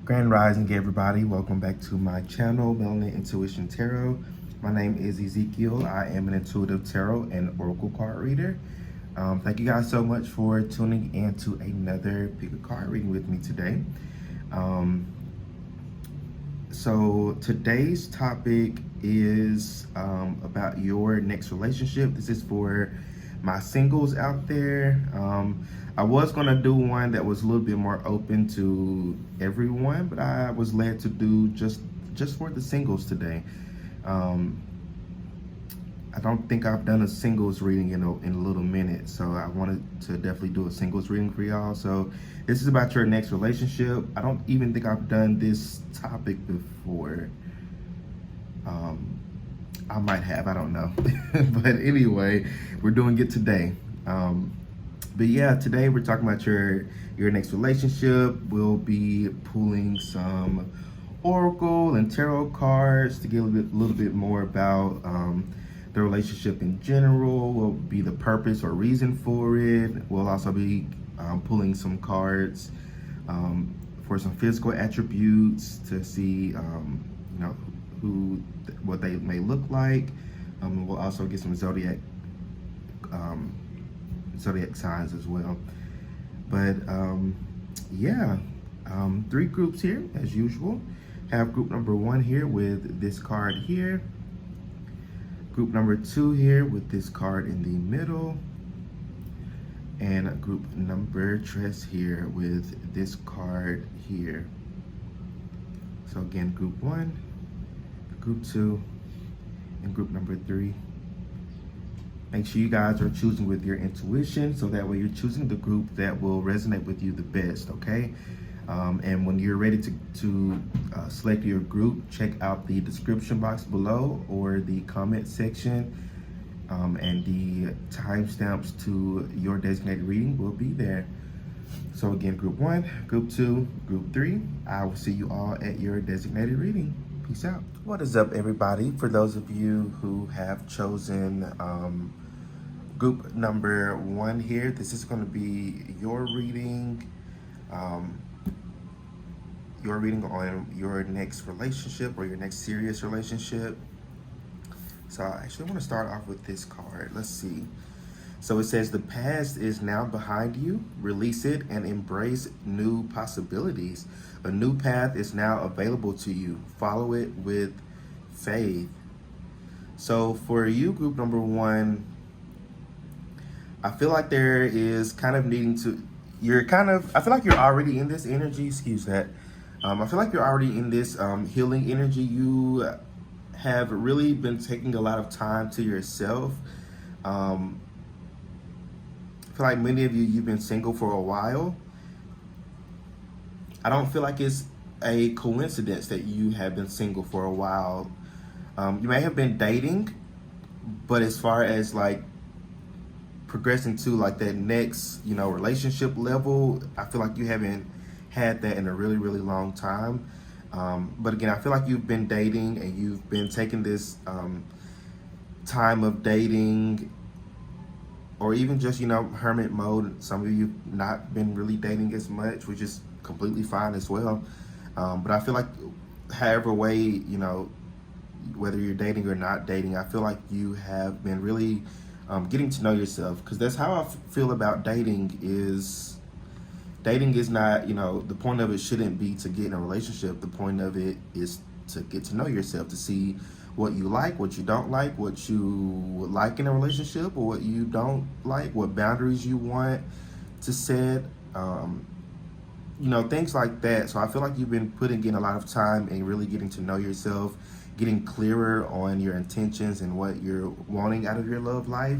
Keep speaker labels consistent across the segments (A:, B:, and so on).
A: Grand Rising, everybody. Welcome back to my channel, Melanin Intuition Tarot. My name is Ezekiel. I am an intuitive tarot and oracle card reader. Thank you guys so much for tuning in to another pick a card reading with me today. So today's topic is about your next relationship. This is for my singles out there. I was gonna do one that was a little bit more open to everyone, but I was led to do just for the singles today. I don't think I've done a singles reading in a little minute, so I wanted to definitely do a singles reading for y'all. So this is about your next relationship. I don't even think I've done this topic before. I might have, I don't know. But anyway, we're doing it today. But yeah, today we're talking about your next relationship. We'll be pulling some oracle and tarot cards to get a little bit more about the relationship in general. What would be the purpose or reason for it. We'll also be pulling some cards for some physical attributes to see, what they may look like. We'll also get some zodiac signs as well. But yeah, three groups here as usual. Have group number 1 here with this card here. Group number 2 here with this card in the middle. And group number 3 here with this card here. So again, group 1, group 2, and group number 3. Make sure you guys are choosing with your intuition, so that way you're choosing the group that will resonate with you the best, okay? And when you're ready to select your group, check out the description box below or the comment section, and the timestamps to your designated reading will be there. So again, group 1, group 2, group 3. I will see you all at your designated reading. Peace out. What is up, everybody? For those of you who have chosen group number 1 here, this is going to be your reading. Your reading on your next relationship or your next serious relationship. So I actually want to start off with this card. Let's see. So it says, the past is now behind you. Release it and embrace new possibilities. A new path is now available to you. Follow it with faith. So for you, group number 1, I feel like there is kind of needing to, I feel like you're already in this energy, excuse that. I feel like you're already in this healing energy. You have really been taking a lot of time to yourself. I feel like many of you, you've been single for a while. I don't feel like it's a coincidence that you have been single for a while. You may have been dating, but as far as like progressing to like that next, relationship level, I feel like you haven't had that in a really, really long time. But again, I feel like you've been dating and you've been taking this time of dating, or even just, hermit mode. Some of you not been really dating as much, which is completely fine as well. But I feel like however way, whether you're dating or not dating, I feel like you have been really getting to know yourself, because that's how I feel about dating is not, the point of it shouldn't be to get in a relationship. The point of it is to get to know yourself, to see what you like, what you don't like, what you would like in a relationship, or what you don't like, what boundaries you want to set, things like that. So I feel like you've been putting in a lot of time and really getting to know yourself, getting clearer on your intentions and what you're wanting out of your love life.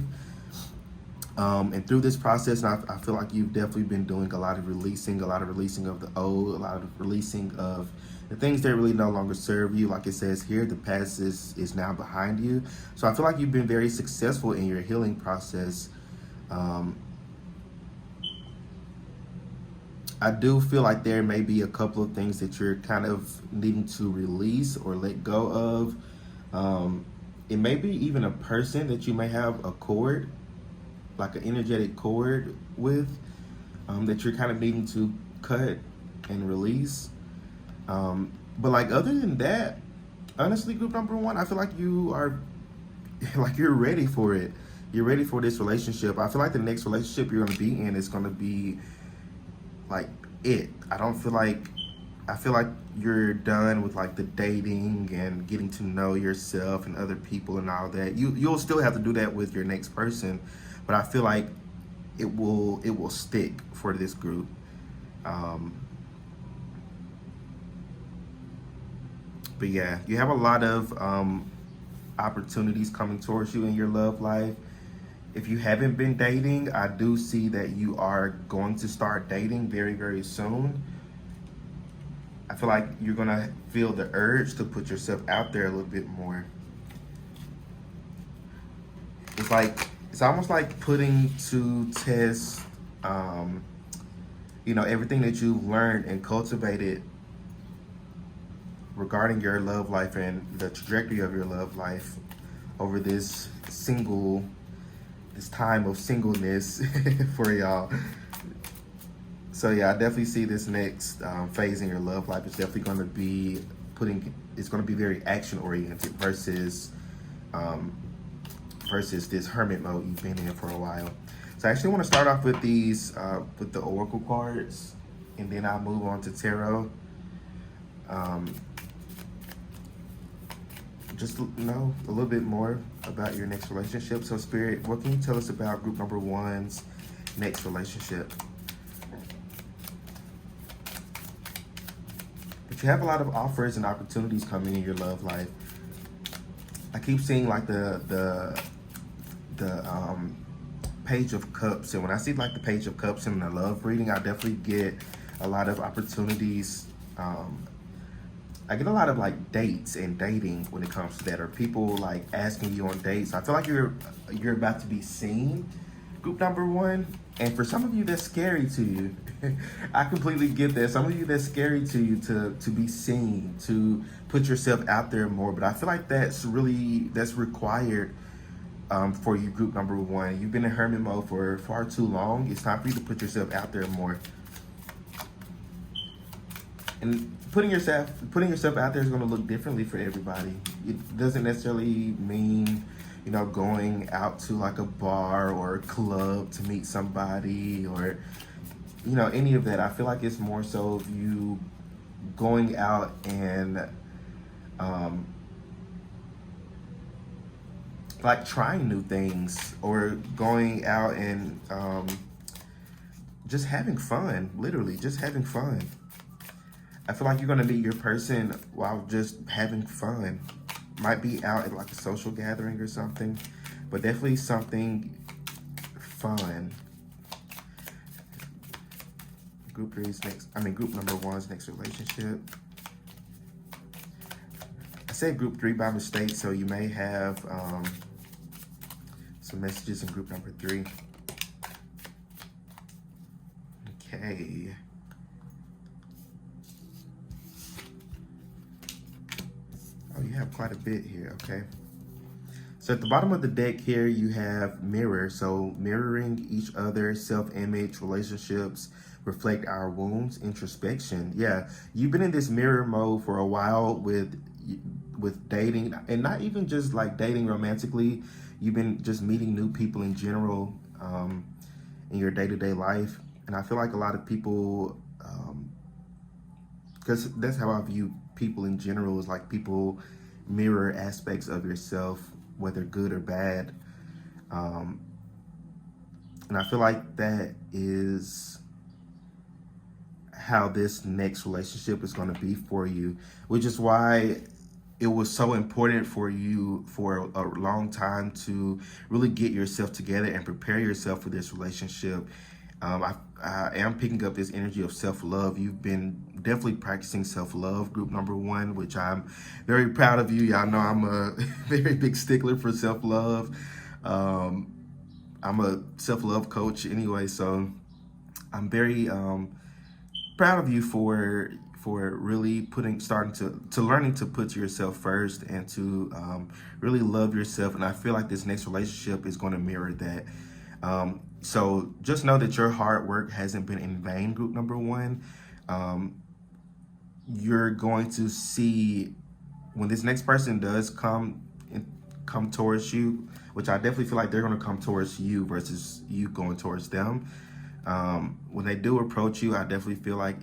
A: And through this process, I feel like you've definitely been doing a lot of releasing of the old, a lot of releasing of the things that really no longer serve you. Like it says here, the past is now behind you. So I feel like you've been very successful in your healing process. I do feel like there may be a couple of things that you're kind of needing to release or let go of. It may be even a person that you may have a cord, like an energetic cord with, that you're kind of needing to cut and release. But like other than that, honestly, group number one, I feel like you are like you're ready for it. You're ready for this relationship. I feel like the next relationship you're gonna be in is gonna be like it. I feel like you're done with like the dating and getting to know yourself and other people and all that. You'll still have to do that with your next person, but I feel like it will stick for this group. Um, but yeah, you have a lot of opportunities coming towards you in your love life. If you haven't been dating, I do see that you are going to start dating very, very soon. I feel like you're gonna feel the urge to put yourself out there a little bit more. It's almost like putting to test, um, everything that you've learned and cultivated regarding your love life and the trajectory of your love life over this time of singleness for y'all. So yeah, I definitely see this next phase in your love life is definitely going to be it's going to be very action oriented um, versus this hermit mode you've been in for a while. So I actually want to start off with with the oracle cards, and then I'll move on to tarot. Um, just know a little bit more about your next relationship. So Spirit, what can you tell us about group number one's next relationship? But you have a lot of offers and opportunities coming in your love life. I keep seeing like the page of cups, and when I see like the page of cups in the love reading, I definitely get a lot of opportunities. I get a lot of like dates and dating when it comes to that, or people like asking you on dates. I feel like you're about to be seen, group number one, and for some of you that's scary to you. I completely get that. Some of you that's scary to you to be seen, to put yourself out there more. But I feel like that's required for you, group number one. You've been in hermit mode for far too long. It's time for you to put yourself out there more. And putting yourself out there is going to look differently for everybody. It doesn't necessarily mean going out to like a bar or a club to meet somebody, or any of that. I feel like it's more so of you going out and like trying new things, or going out and just having fun, literally just having fun. I feel like you're gonna meet your person while just having fun. Might be out at like a social gathering or something, but definitely something fun. Group number one's next relationship. I said group three by mistake, so you may have some messages in group number three. Okay. Oh, you have quite a bit here, okay. So at the bottom of the deck here, you have mirror. So mirroring each other, self-image, relationships, reflect our wounds, introspection. Yeah, you've been in this mirror mode for a while with dating, and not even just like dating romantically. You've been just meeting new people in general in your day-to-day life. And I feel like a lot of people, because that's how I view people in general, is like people mirror aspects of yourself, whether good or bad. And I feel like that is how this next relationship is going to be for you, which is why it was so important for you for a long time to really get yourself together and prepare yourself for this relationship. I am picking up this energy of self-love. You've been definitely practicing self-love, group number one, which I'm very proud of you. Y'all know I'm a very big stickler for self-love. I'm a self-love coach anyway, so I'm very proud of you for really starting to learning to put yourself first, and to really love yourself. And I feel like this next relationship is going to mirror that. So just know that your hard work hasn't been in vain, group number one. you're going to see when this next person does come towards you, which I definitely feel like they're going to come towards you versus you going towards them. When they do approach you, I definitely feel like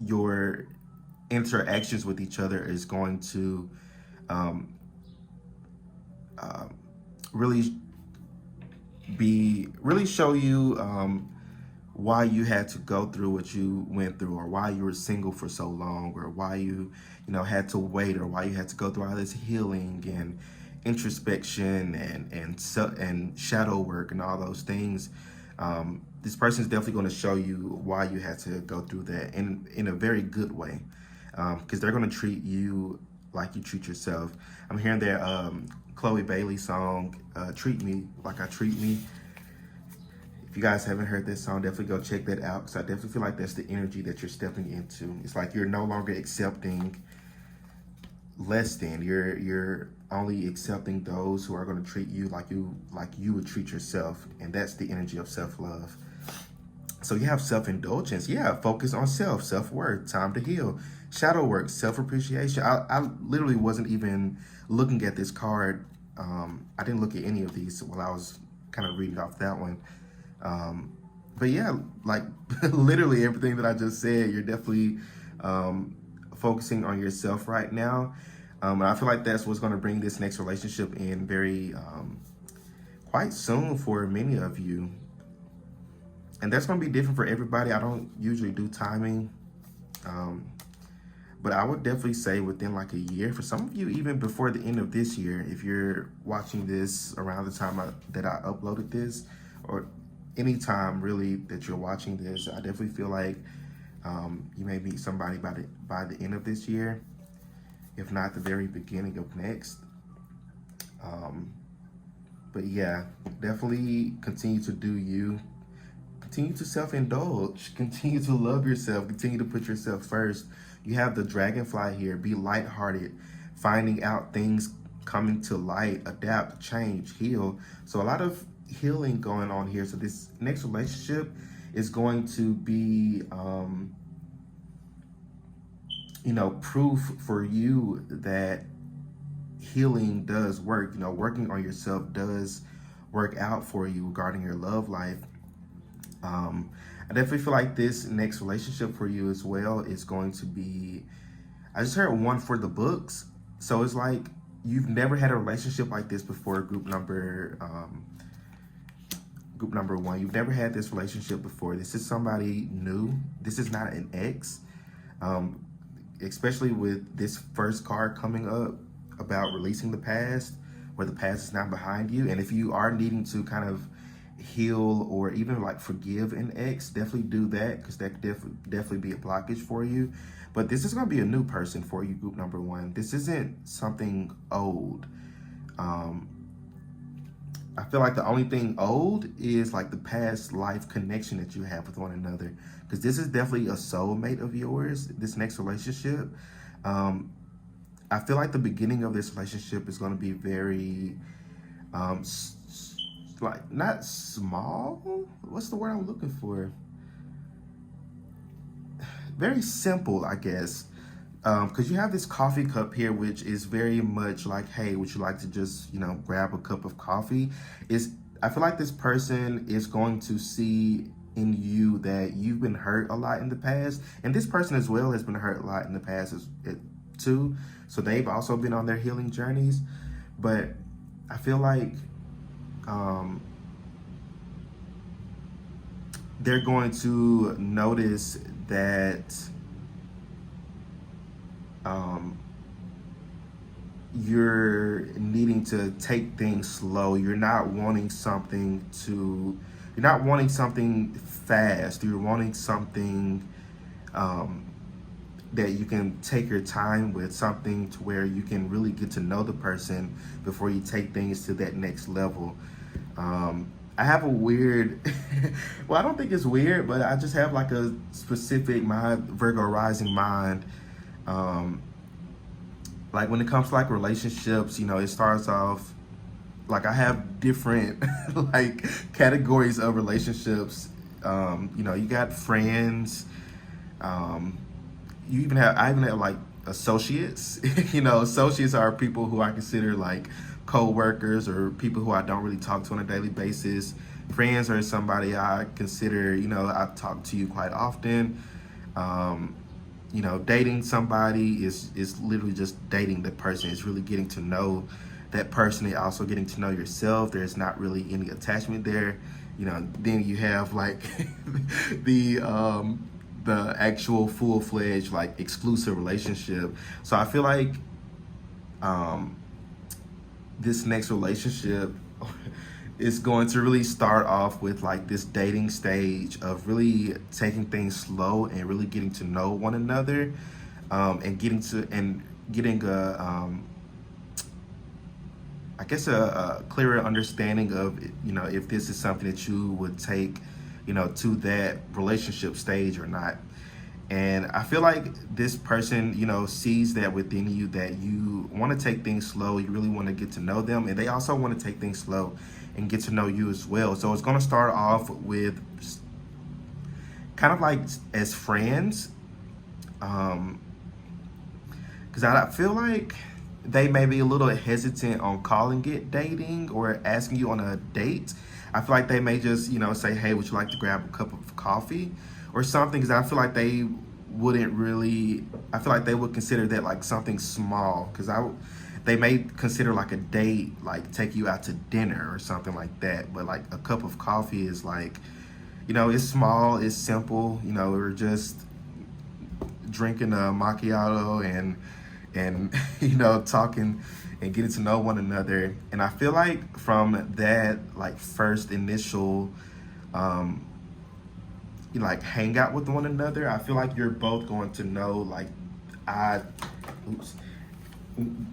A: your interactions with each other is going to um, uh, really really show you why you had to go through what you went through, or why you were single for so long, or why you had to wait, or why you had to go through all this healing and introspection and shadow work and all those things. This person is definitely going to show you why you had to go through that in a very good way, because they're going to treat you like you treat yourself. I'm hearing their Chloe Bailey song, "Treat Me Like I Treat Me." If you guys haven't heard this song, definitely go check that out, because I definitely feel like that's the energy that you're stepping into. It's like you're no longer accepting less than. You're only accepting those who are going to treat you like you would treat yourself, and that's the energy of self-love. So you have self-indulgence. Yeah, focus on self-worth, time to heal, shadow work, self-appreciation. I literally wasn't even looking at this card. I didn't look at any of these while I was kind of reading off that one. But yeah, like literally everything that I just said, you're definitely focusing on yourself right now. And I feel like that's what's going to bring this next relationship in very quite soon for many of you. And that's going to be different for everybody. I don't usually do timing. But I would definitely say within like a year. For some of you, even before the end of this year, if you're watching this around the time that I uploaded this, or any time really that you're watching this, I definitely feel like you may meet somebody by the end of this year, if not the very beginning of next. But yeah, definitely continue to do you. Continue to self-indulge. Continue to love yourself. Continue to put yourself first. You have the dragonfly here. Be lighthearted. Finding out things coming to light. Adapt, change, heal. So a lot of healing going on here. So this next relationship is going to be, proof for you that healing does work. Working on yourself does work out for you regarding your love life. I definitely feel like this next relationship for you as well is going to be, I just heard one for the books. So it's like you've never had a relationship like this before, group number one. You've never had this relationship before. This is somebody new. This is not an ex. Especially with this first card coming up about releasing the past, where the past is now behind you. And if you are needing to kind of heal or even like forgive an ex, definitely do that, because that could definitely be a blockage for you. But this is going to be a new person for you, group number one. This isn't something old. I feel like the only thing old is like the past life connection that you have with one another, because this is definitely a soulmate of yours, this next relationship. I feel like the beginning of this relationship is going to be very like not small, what's the word I'm looking for, very simple, I guess, because you have this coffee cup here, which is very much like, hey, would you like to just grab a cup of coffee? I feel like this person is going to see in you that you've been hurt a lot in the past, and this person as well has been hurt a lot in the past too, so they've also been on their healing journeys. But I feel like they're going to notice that you're needing to take things slow. You're not wanting something fast. You're wanting something that you can take your time with, something to where you can really get to know the person before you take things to that next level. I have a weird, well, I don't think it's weird, but I just have like a specific Virgo rising mind. Like when it comes to like relationships, it starts off, like I have different like categories of relationships. You got friends, I even have like associates. Associates are people who I consider like co-workers or people who I don't really talk to on a daily basis. Friends are somebody I consider, I talk to you quite often. Um, Dating somebody is literally just dating the person. It's really getting to know that person and also getting to know yourself. There's not really any attachment there. Then you have like the actual full-fledged like exclusive relationship. So I feel like um, this next relationship is going to really start off with like this dating stage of really taking things slow and really getting to know one another, and getting I guess a clearer understanding of if this is something that you would take to that relationship stage or not. And I feel like this person, sees that within you, that you want to take things slow. You really want to get to know them. And they also want to take things slow and get to know you as well. So it's going to start off with kind of like as friends. Because I feel like they may be a little hesitant on calling it dating or asking you on a date. I feel like they may just, say, hey, would you like to grab a cup of coffee or something? Because I feel like they would consider that like something small. Because they may consider like a date, like take you out to dinner or something like that. But like a cup of coffee is like, it's small, it's simple. We're just drinking a macchiato and talking and getting to know one another. And I feel like from that like first initial like hang out with one another, I feel like you're both going to know like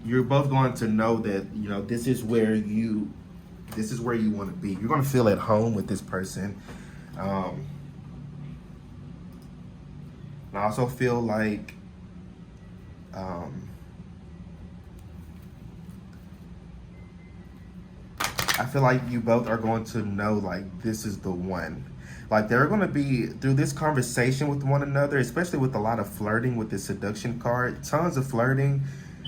A: you're both going to know that this is where you want to be. You're going to feel at home with this person. And I also feel like you both are going to know like this is the one. Like they're going to be through this conversation with one another, especially with a lot of flirting with the seduction card, tons of flirting.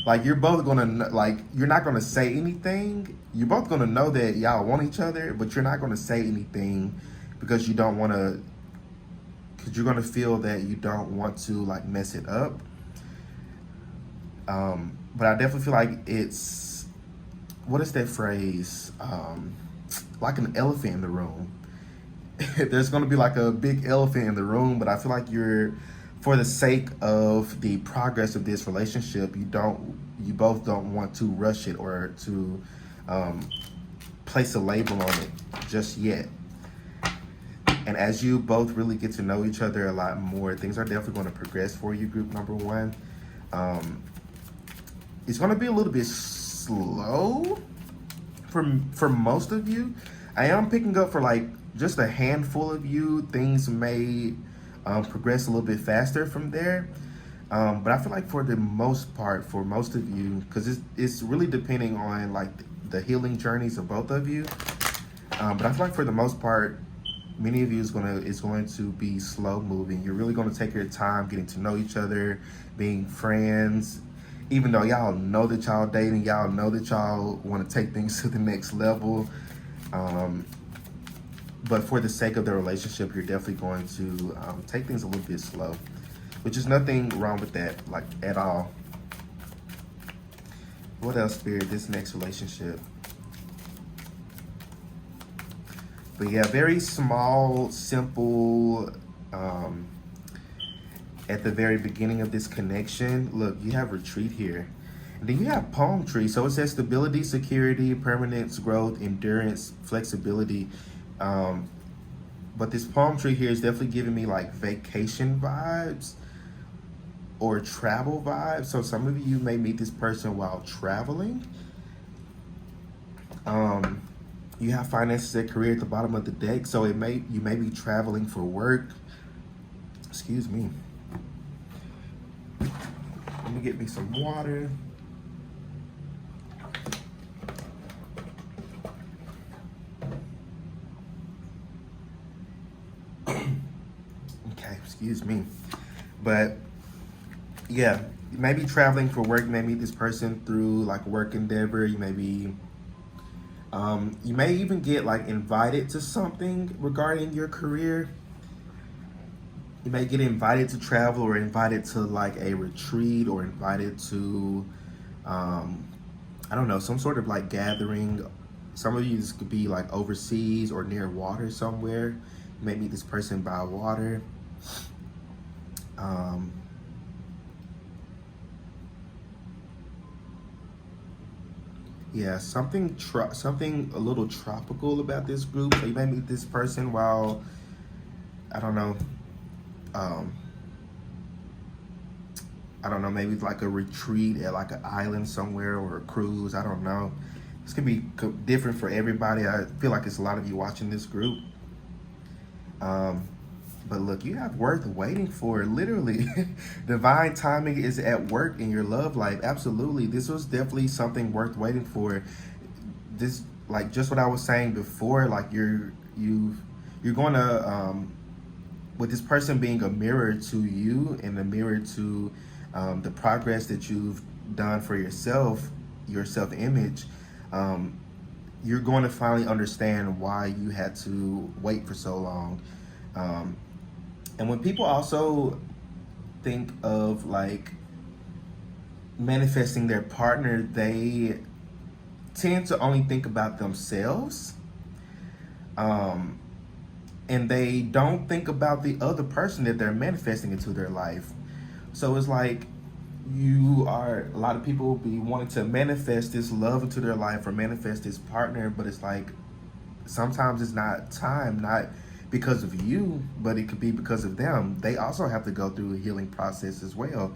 A: Like you're both going to like, you're not going to say anything. You're both going to know that y'all want each other, but you're not going to say anything because you don't want to, because you're going to feel that you don't want to like mess it up. But I definitely feel like it's, what is that phrase? Like an elephant in the room. There's going to be like a big elephant in the room, but I feel like for the sake of the progress of this relationship, you both don't want to rush it or to place a label on it just yet. And as you both really get to know each other a lot more, things are definitely going to progress for you, group number one. It's going to be a little bit slow for most of you. I am picking up for like just a handful of you. Things may progress a little bit faster from there. But I feel like for the most part, for most of you, because it's really depending on like the healing journeys of both of you. But I feel like for the most part, many of you is going to be slow moving. You're really going to take your time getting to know each other, being friends. Even though y'all know that y'all dating, y'all know that y'all want to take things to the next level. But for the sake of the relationship, you're definitely going to take things a little bit slow, which is nothing wrong with that, like at all. What else, Spirit? This next relationship. But yeah, very small, simple. At the very beginning of this connection, look, you have retreat here. And then you have palm tree. So it says stability, security, permanence, growth, endurance, flexibility. But this palm tree here is definitely giving me like vacation vibes or travel vibes. So some of you may meet this person while traveling. You have finances and career at the bottom of the deck. So you may be traveling for work. Excuse me. Let me get me some water. Okay, excuse me. But Yeah, you may be traveling for work. You may meet this person through like a work endeavor. You may even get like invited to something regarding your career. You may get invited to travel or invited to like a retreat or invited to, um, I don't know, some sort of like gathering. Some of you, this could be like overseas or near water somewhere. You may meet this person by water. Um, yeah, something a little tropical about this group. So you may meet this person while, I don't know, um, I don't know, maybe like a retreat at like an island somewhere or a cruise. I don't know. This could be different for everybody. I feel like it's a lot of you watching this group. Um, but look, you have worth waiting for, literally. Divine timing is at work in your love life. Absolutely. This was definitely something worth waiting for. This, like just what I was saying before, like you're going to with this person being a mirror to you and a mirror to the progress that you've done for yourself, your self image, um, you're going to finally understand why you had to wait for so long. Um, and when people also think of like manifesting their partner, they tend to only think about themselves. Um, and they don't think about the other person that they're manifesting into their life. So it's like a lot of people be wanting to manifest this love into their life or manifest this partner, but it's like sometimes it's not time, not because of you, but it could be because of them. They also have to go through a healing process as well.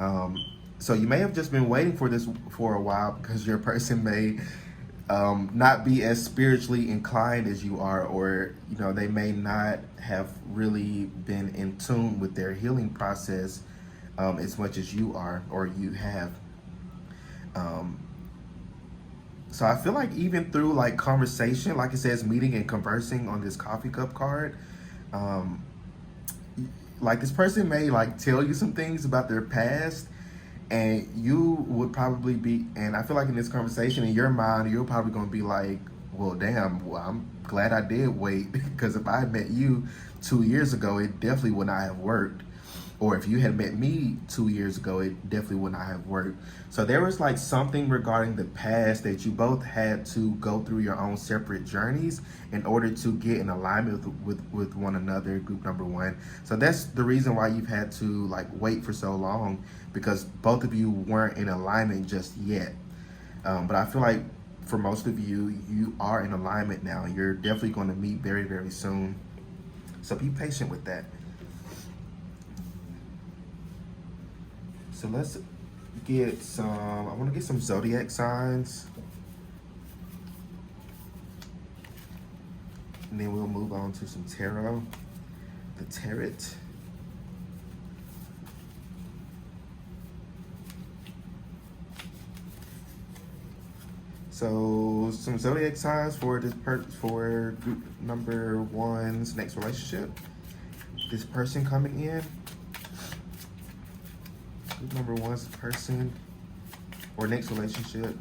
A: Um, so you may have just been waiting for this for a while because your person may not be as spiritually inclined as you are, or they may not have really been in tune with their healing process as much as you are or you have. Um, so I feel like even through like conversation, like it says, meeting and conversing on this coffee cup card, um, like this person may like tell you some things about their past, and you would probably be, and I feel like in this conversation in your mind you're probably going to be like, well damn, well, I'm glad I did wait because if I had met you 2 years ago it definitely would not have worked, or if you had met me 2 years ago it definitely would not have worked. So there was like something regarding the past that you both had to go through your own separate journeys in order to get in alignment with one another, group number one. So that's the reason why you've had to like wait for so long, because both of you weren't in alignment just yet. But I feel like for most of you, you are in alignment now. You're definitely going to meet very, very soon. So be patient with that. So let's get I want to get some zodiac signs. And then we'll move on to some tarot. The tarot. So some zodiac signs for for group number one's next relationship. This person coming in. Group number one's person or next relationship.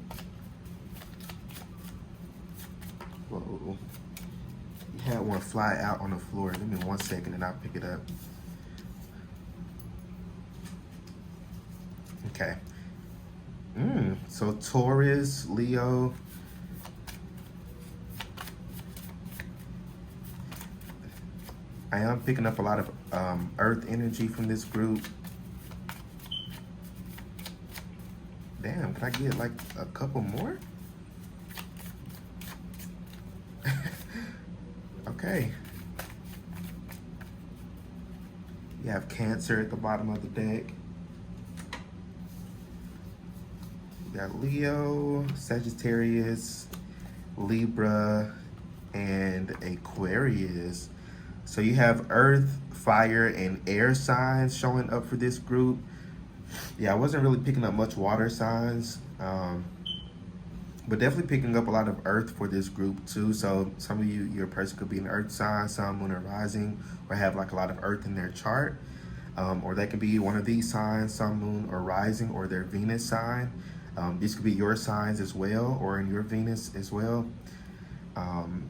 A: Whoa. You had one fly out on the floor. Give me 1 second and I'll pick it up. Okay. So Taurus, Leo. I am picking up a lot of earth energy from this group. Damn, can I get like a couple more? Okay. You have Cancer at the bottom of the deck. You got Leo, Sagittarius, Libra, and Aquarius. So you have earth, fire, and air signs showing up for this group. Yeah, I wasn't really picking up much water signs, but definitely picking up a lot of earth for this group too. So some of you, your person could be an earth sign, sun, moon, or rising, or have like a lot of earth in their chart. or they could be one of these signs, sun, moon, or rising, or their Venus sign. These could be your signs as well, or in your Venus as well. Um,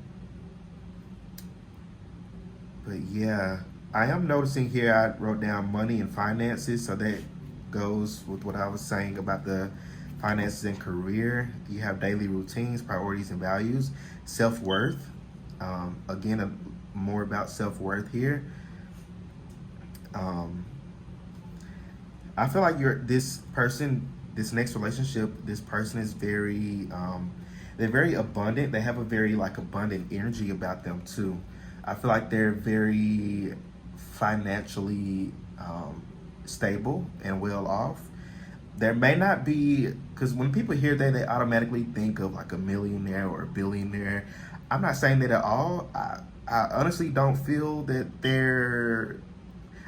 A: but yeah, I am noticing here, I wrote down money and finances, so that goes with what I was saying about the finances and career. You have daily routines, priorities, and values. Self-worth. Again, more about self-worth here. Um, I feel like this person, this next relationship, this person is very, they're very abundant. They have a very like abundant energy about them too. I feel like they're very financially stable and well off. There may not be, because when people hear that, they automatically think of like a millionaire or a billionaire. I'm not saying that at all. I honestly don't feel that they're,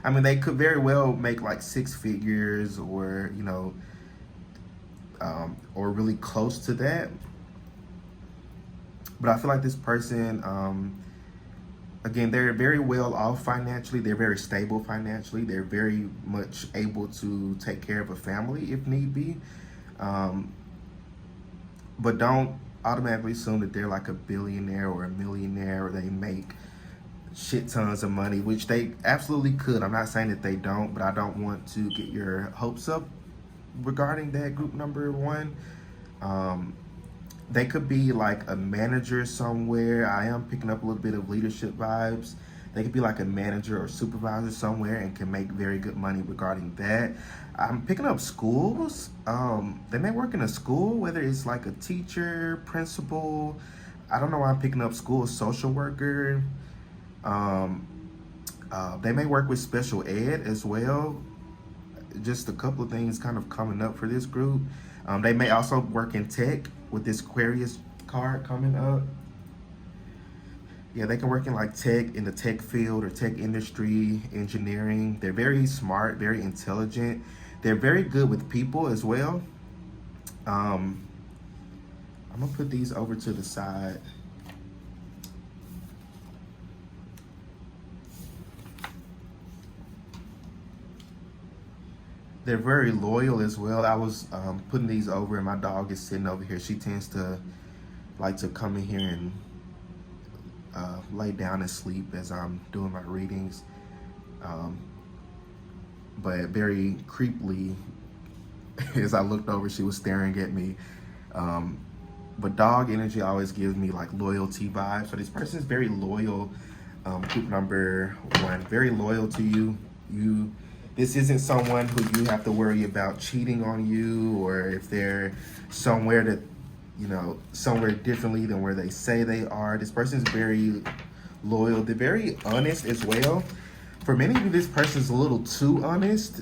A: I mean, they could very well make like six figures, or, or really close to that. But I feel like this person, again, they're very well off financially. They're very stable financially. They're very much able to take care of a family if need be. Um, but don't automatically assume that they're like a billionaire or a millionaire, or they make shit tons of money, which they absolutely could. I'm not saying that they don't, but I don't want to get your hopes up regarding that group number one. Um, they could be like a manager somewhere. I am picking up a little bit of leadership vibes. They could be like a manager or supervisor somewhere and can make very good money regarding that. I'm picking up schools. They may work in a school, whether it's like a teacher, principal. I don't know why I'm picking up school, social worker. Um, they may work with special ed as well. Just a couple of things kind of coming up for this group. They may also work in tech with this Aquarius card coming up. Yeah, they can work in like tech, in the tech field or tech industry, engineering. They're very smart, very intelligent. They're very good with people as well. I'm gonna put these over to the side. They're very loyal as well. I was putting these over, and my dog is sitting over here. She tends to like to come in here and lay down and sleep as I'm doing my readings. But very creepily, as I looked over, she was staring at me. But dog energy always gives me like loyalty vibes. So this person is very loyal. Group number one, very loyal to you. This isn't someone who you have to worry about cheating on you, or if they're somewhere that, somewhere differently than where they say they are. This person is very loyal. They're very honest as well. For many of you, this person's a little too honest.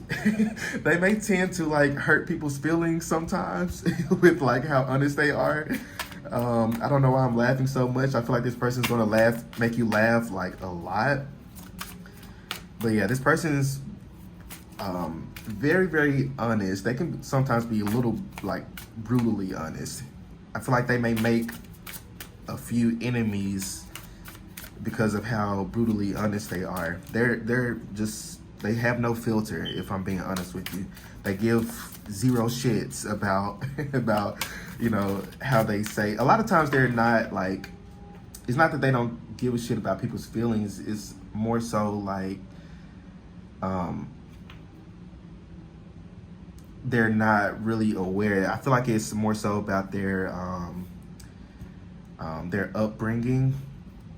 A: They may tend to like hurt people's feelings sometimes with like how honest they are. I don't know why I'm laughing so much. I feel like this person's gonna make you laugh like a lot. But yeah, this person's very, very honest. They can sometimes be a little like brutally honest. I feel like they may make a few enemies because of how brutally honest they are. They have no filter, if I'm being honest with you. They give zero shits about how they say. A lot of times they're not like, it's not that they don't give a shit about people's feelings. It's more so like they're not really aware. I feel like it's more so about their upbringing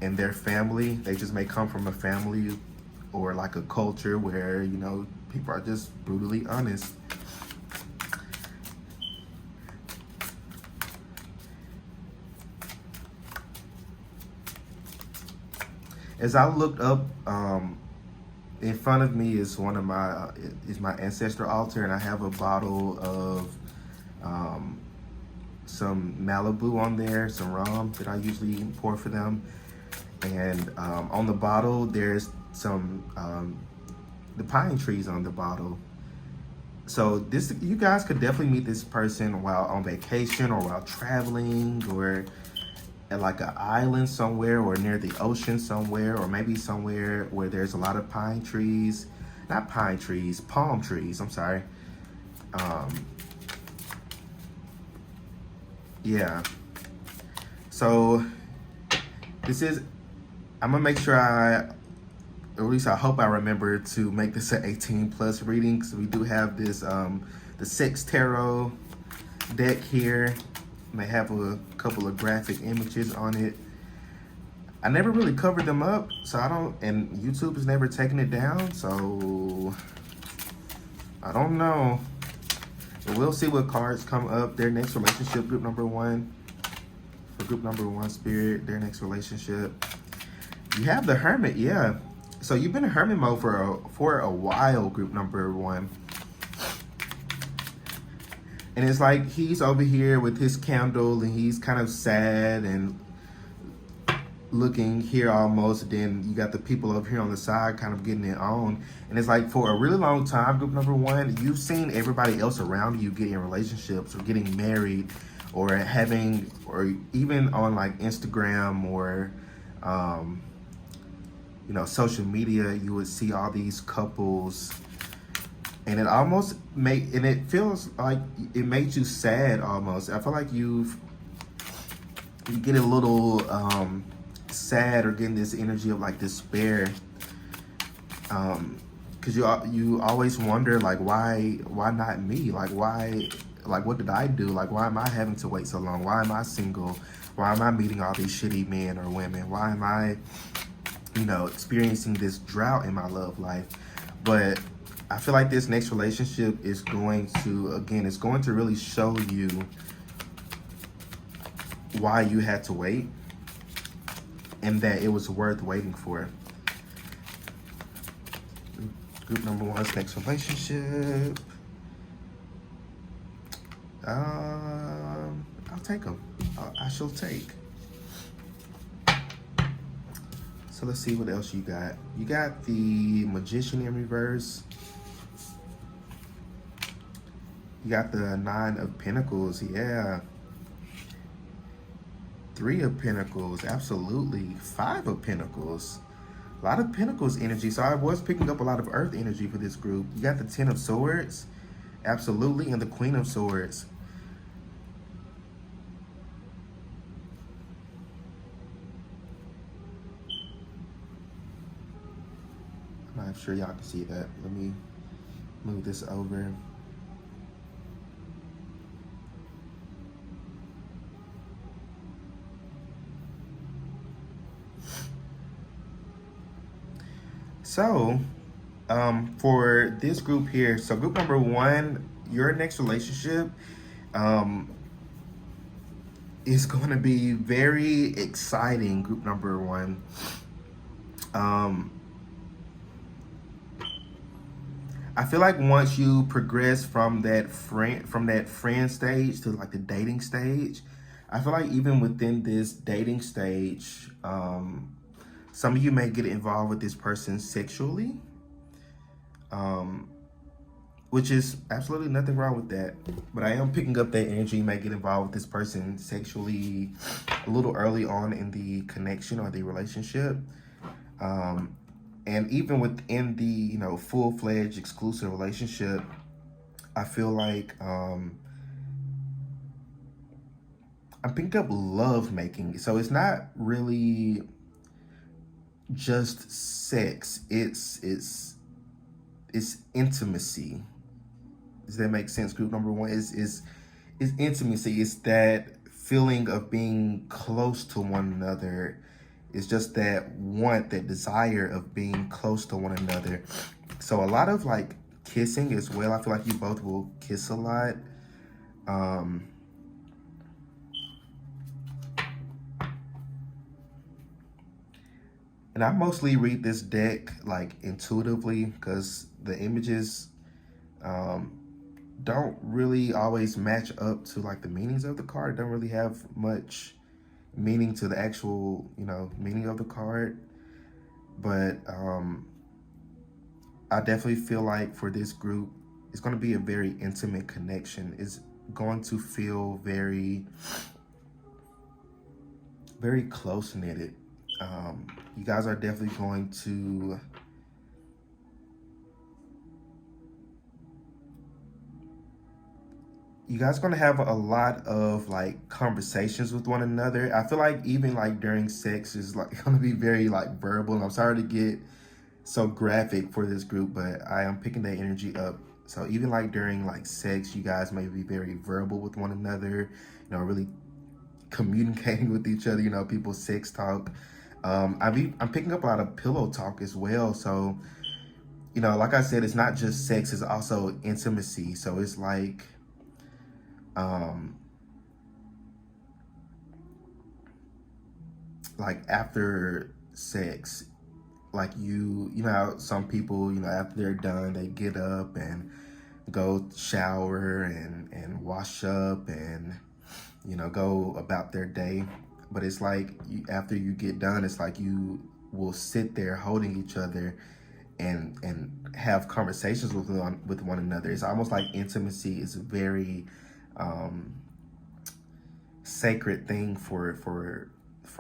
A: and their family. They just may come from a family or like a culture where, people are just brutally honest. As I looked up, in front of me is is my ancestor altar, and I have a bottle of some Malibu on there, some rum that I usually pour for them. And on the bottle, there's some the pine trees on the bottle. So you guys could definitely meet this person while on vacation, or while traveling, or at like an island somewhere, or near the ocean somewhere, or maybe somewhere where there's a lot of pine trees. not pine trees, palm trees, I'm sorry. Um, yeah. So this is, I'm gonna make sure or at least I hope I remember to make this an 18 plus reading. So we do have this, the Sex Tarot deck here. They have a couple of graphic images on it. I never really covered them up, so I don't, and YouTube has never taken it down, so I don't know. But we'll see what cards come up. Their next relationship, group number 1. For group number 1 spirit, their next relationship. You have the Hermit, yeah. So you've been in hermit mode for a while, group number 1. And it's like he's over here with his candle and he's kind of sad and looking here almost. Then you got the people over here on the side kind of getting it on. And it's like for a really long time, group number 1, you've seen everybody else around you get in relationships or getting married or having, or even on like Instagram or, you know, social media, you would see all these couples, and it almost and it feels like it made you sad almost. I feel like you get a little sad or getting this energy of like despair, because you always wonder like why not me, like why, like what did I do, like why am I having to wait so long, why am I single, why am I meeting all these shitty men or women, why am I, you know, experiencing this drought in my love life. But I feel like this next relationship is going to, again, it's going to really show you why you had to wait and that it was worth waiting for. Group number 1's next relationship. I'll take them. I shall take. So let's see what else you got. You got the Magician in reverse. You got the 9 of Pentacles, yeah. 3 of Pentacles, absolutely. 5 of Pentacles. A lot of Pentacles energy. So I was picking up a lot of Earth energy for this group. You got the 10 of Swords, absolutely, and the Queen of Swords. I'm not sure y'all can see that. Let me move this over. So, for this group here, so group number 1, your next relationship is going to be very exciting, group number 1. I feel like once you progress from that friend stage to like the dating stage, I feel like even within this dating stage, some of you may get involved with this person sexually, which is absolutely nothing wrong with that. But I am picking up that energy. You may get involved with this person sexually a little early on in the connection or the relationship. And even within the, you know, full-fledged exclusive relationship, I feel like I'm picking up love making. So it's not really just sex. It's intimacy. Does that make sense? Group number 1 is intimacy. It's that feeling of being close to one another. It's just that that desire of being close to one another. So a lot of like kissing as well. I feel like you both will kiss a lot. And I mostly read this deck like intuitively because the images don't really always match up to like the meanings of the card. It don't really have much meaning to the actual, you know, meaning of the card. But I definitely feel like for this group, it's going to be a very intimate connection. It's going to feel very, very close-knitted. You guys are definitely going to you guys are gonna have a lot of like conversations with one another. I feel like even like during sex is like gonna be very like verbal. And I'm sorry to get so graphic for this group, but I am picking that energy up. So even like during like sex, you guys may be very verbal with one another, really communicating with each other, people sex talk. I'm picking up a lot of pillow talk as well. So, like I said, it's not just sex, it's also intimacy. So it's um, like after sex, like some people, after they're done, they get up and go shower and wash up and go about their day. But it's like after you get done, it's like you will sit there holding each other and have conversations with one another. It's almost like intimacy is a very um, sacred thing for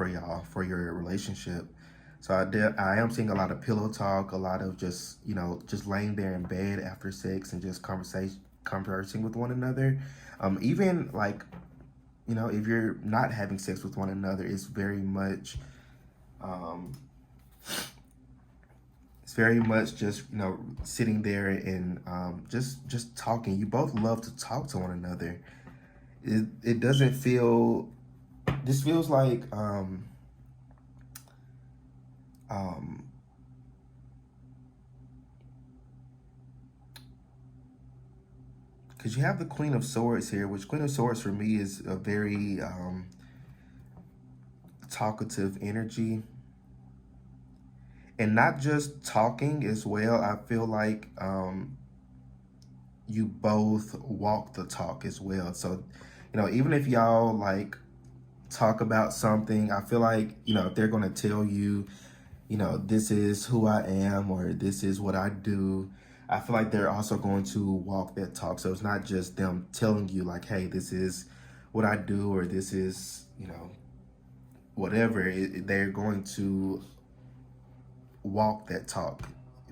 A: y'all, for your relationship. So I am seeing a lot of pillow talk, a lot of just laying there in bed after sex and just conversing with one another. Even like, if you're not having sex with one another, um, it's very much just sitting there and just talking. You both love to talk to one another. It doesn't feel. This feels like um, because you have the Queen of Swords here, which Queen of Swords for me is a very talkative energy. And not just talking as well. I feel like you both walk the talk as well. So, even if y'all like talk about something, I feel like, if they're going to tell you, this is who I am or this is what I do, I feel like they're also going to walk that talk. So it's not just them telling you like, hey, this is what I do or this is, whatever. They're going to walk that talk.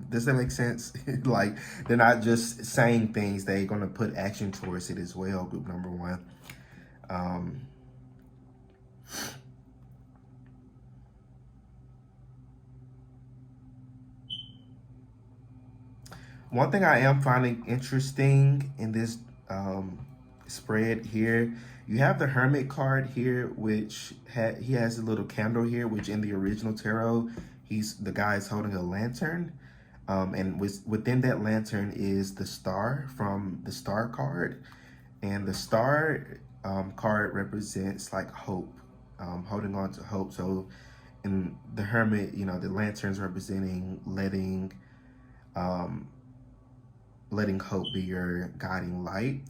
A: Does that make sense? Like they're not just saying things, they're going to put action towards it as well, group number one. One thing I am finding interesting in this spread here, you have the Hermit card here, which he has a little candle here, which in the original tarot, the guy is holding a lantern. And within that lantern is the star from the star card. And the star card represents like hope, holding on to hope. So in the Hermit, the lantern's representing letting hope be your guiding light.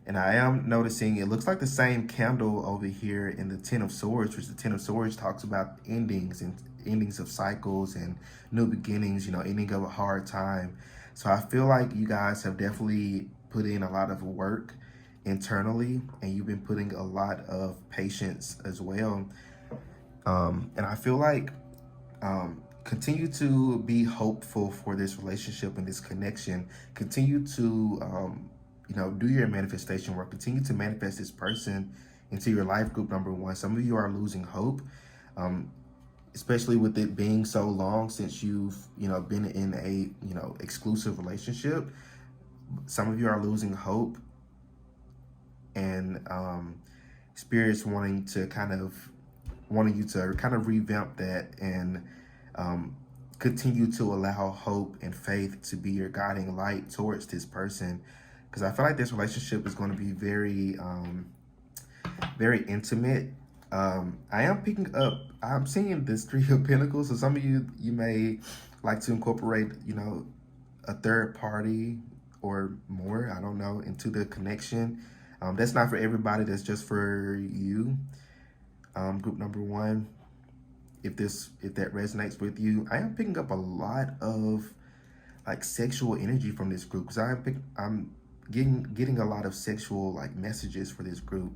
A: And I am noticing it looks like the same candle over here in the Ten of Swords, which the Ten of Swords talks about endings and endings of cycles and new beginnings, ending of a hard time. So I feel like you guys have definitely put in a lot of work internally and you've been putting a lot of patience as well. And I feel like continue to be hopeful for this relationship and this connection. Continue to, do your manifestation work. Continue to manifest this person into your life, group number one. Some of you are losing hope, especially with it being so long since you've, been in a, exclusive relationship. Some of you are losing hope and spirits wanting you to kind of revamp that and continue to allow hope and faith to be your guiding light towards this person, because I feel like this relationship is going to be very very intimate. I'm seeing this Three of Pentacles, so some of you may like to incorporate a third party or more, I don't know, into the connection. That's not for everybody, that's just for you, group number one. If that resonates with you, I am picking up a lot of like sexual energy from this group, because I'm getting a lot of sexual like messages for this group.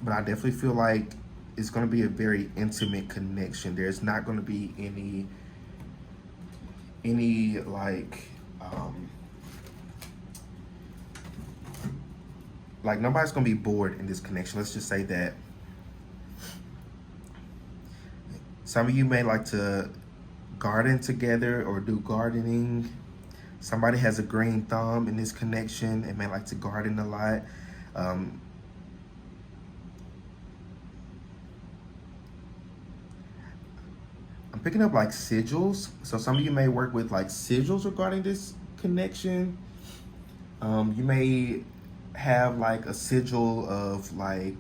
A: But I definitely feel like it's going to be a very intimate connection. There's not going to be any like like nobody's gonna be bored in this connection. Let's just say that. Some of you may like to garden together or do gardening. Somebody has a green thumb in this connection and may like to garden a lot. Um, I'm picking up like sigils. So some of you may work with like sigils regarding this connection. You may have like a sigil of like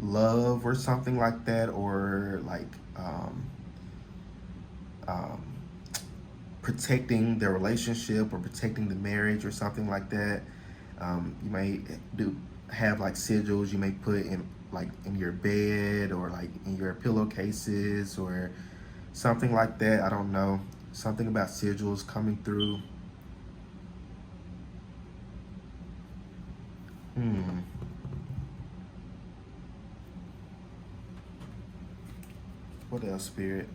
A: love or something like that, or like um, protecting the relationship or protecting the marriage or something like that. You may have like sigils you may put in like in your bed or like in your pillowcases or something like that. I don't know. Something about sigils coming through. What else, Spirit?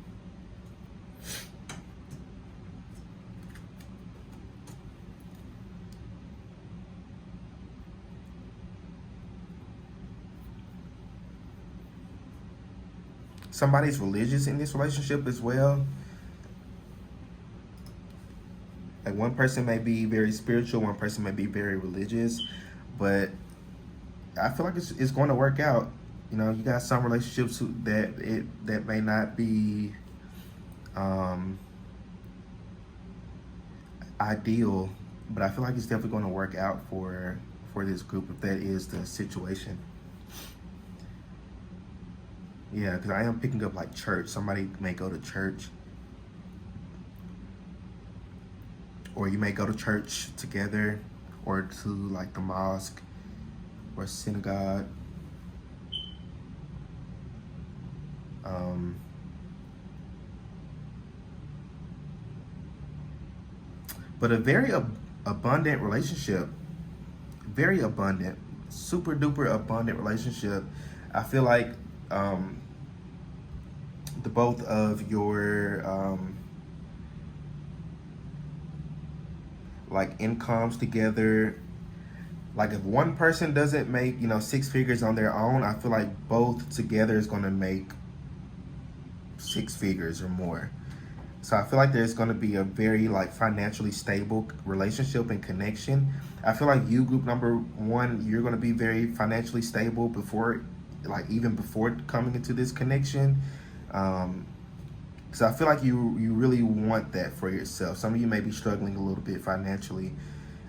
A: Somebody's religious in this relationship as well. Like one person may be very spiritual, one person may be very religious, but I feel like it's going to work out. You know, you got some relationships that may not be ideal, but I feel like it's definitely going to work out for this group if that is the situation. Yeah, because I am picking up like church. Somebody may go to church, or you may go to church together, or to like the mosque or synagogue. But a very abundant relationship, very abundant, super duper abundant relationship. I feel like the both of your like incomes together. Like if one person doesn't make, you know, 6 figures on their own, I feel like both together is going to make 6 figures or more. So I feel like there's going to be a very like financially stable relationship and connection. I feel like you, group number 1, you're going to be very financially stable before, like even before coming into this connection. So I feel like you really want that for yourself. Some of you may be struggling a little bit financially,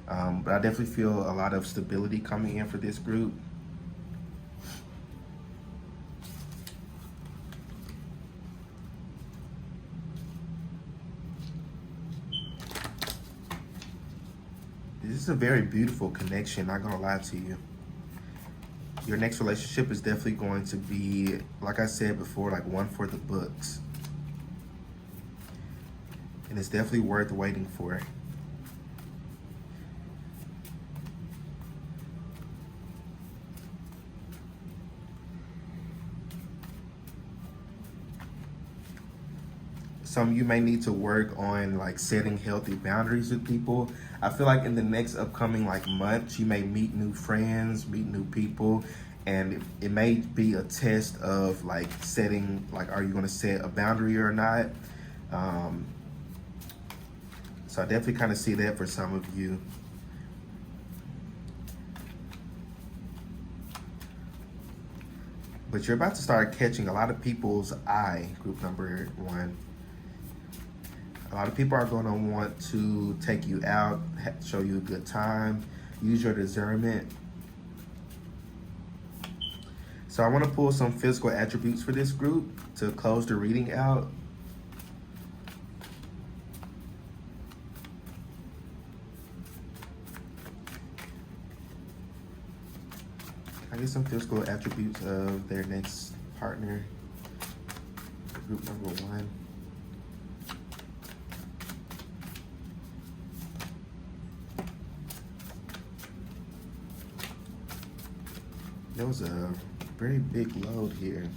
A: but I definitely feel a lot of stability coming in for this group. This is a very beautiful connection, not gonna lie to you. Your next relationship is definitely going to be, like I said before, like one for the books. And it's definitely worth waiting for. Some of you may need to work on like setting healthy boundaries with people. I feel like in the next upcoming like months, you may meet new friends, meet new people, and it may be a test of like setting, like, are you going to set a boundary or not? So I definitely kind of see that for some of you. But you're about to start catching a lot of people's eye, group number 1. A lot of people are going to want to take you out, show you a good time, use your discernment. So I want to pull some physical attributes for this group to close the reading out. I get some physical attributes of their next partner, group number 1. There was a very big load here.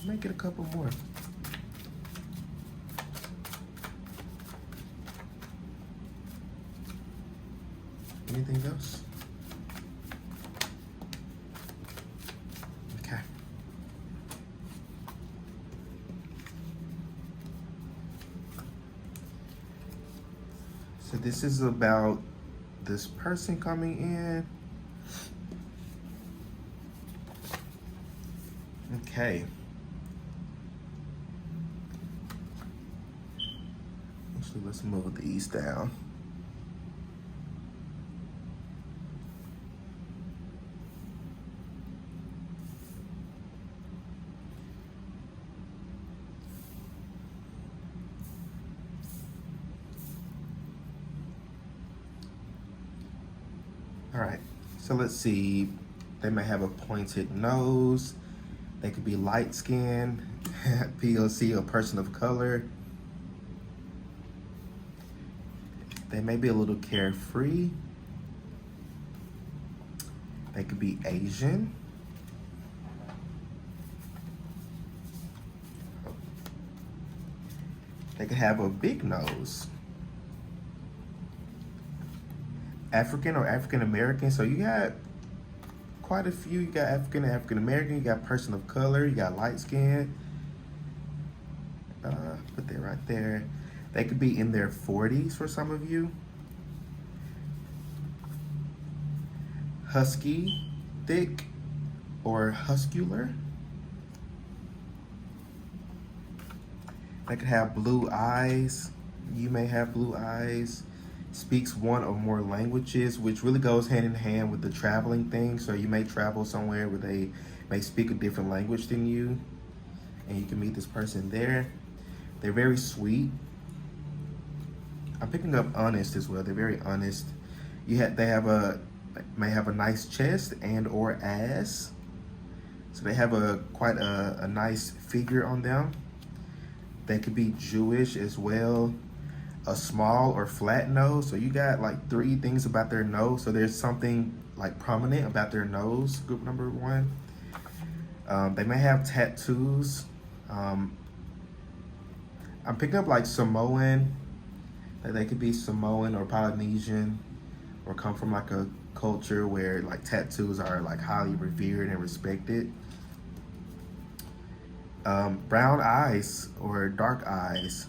A: Make it a couple more. Anything else? Okay. So this is about this person coming in. Okay. Actually, let's move these down. All right, so let's see. They may have a pointed nose. They could be light skinned, POC, or person of color. They may be a little carefree. They could be Asian. They could have a big nose. African or African American. So you got quite a few. You got African and African American. You got person of color. You got light skin. Put that right there. They could be in their 40s for some of you. Husky, thick, or huscular. They could have blue eyes. You may have blue eyes. Speaks one or more languages, which really goes hand in hand with the traveling thing. So you may travel somewhere where they may speak a different language than you, and you can meet this person there. They're very sweet. I'm picking up honest as well. They're very honest. They may have a nice chest and or ass. So they have quite a nice figure on them. They could be Jewish as well. A small or flat nose. So you got like 3 things about their nose. So there's something like prominent about their nose, group number 1. They may have tattoos. I'm picking up like Samoan. They could be Samoan or Polynesian, or come from like a culture where like tattoos are like highly revered and respected. Brown eyes or dark eyes.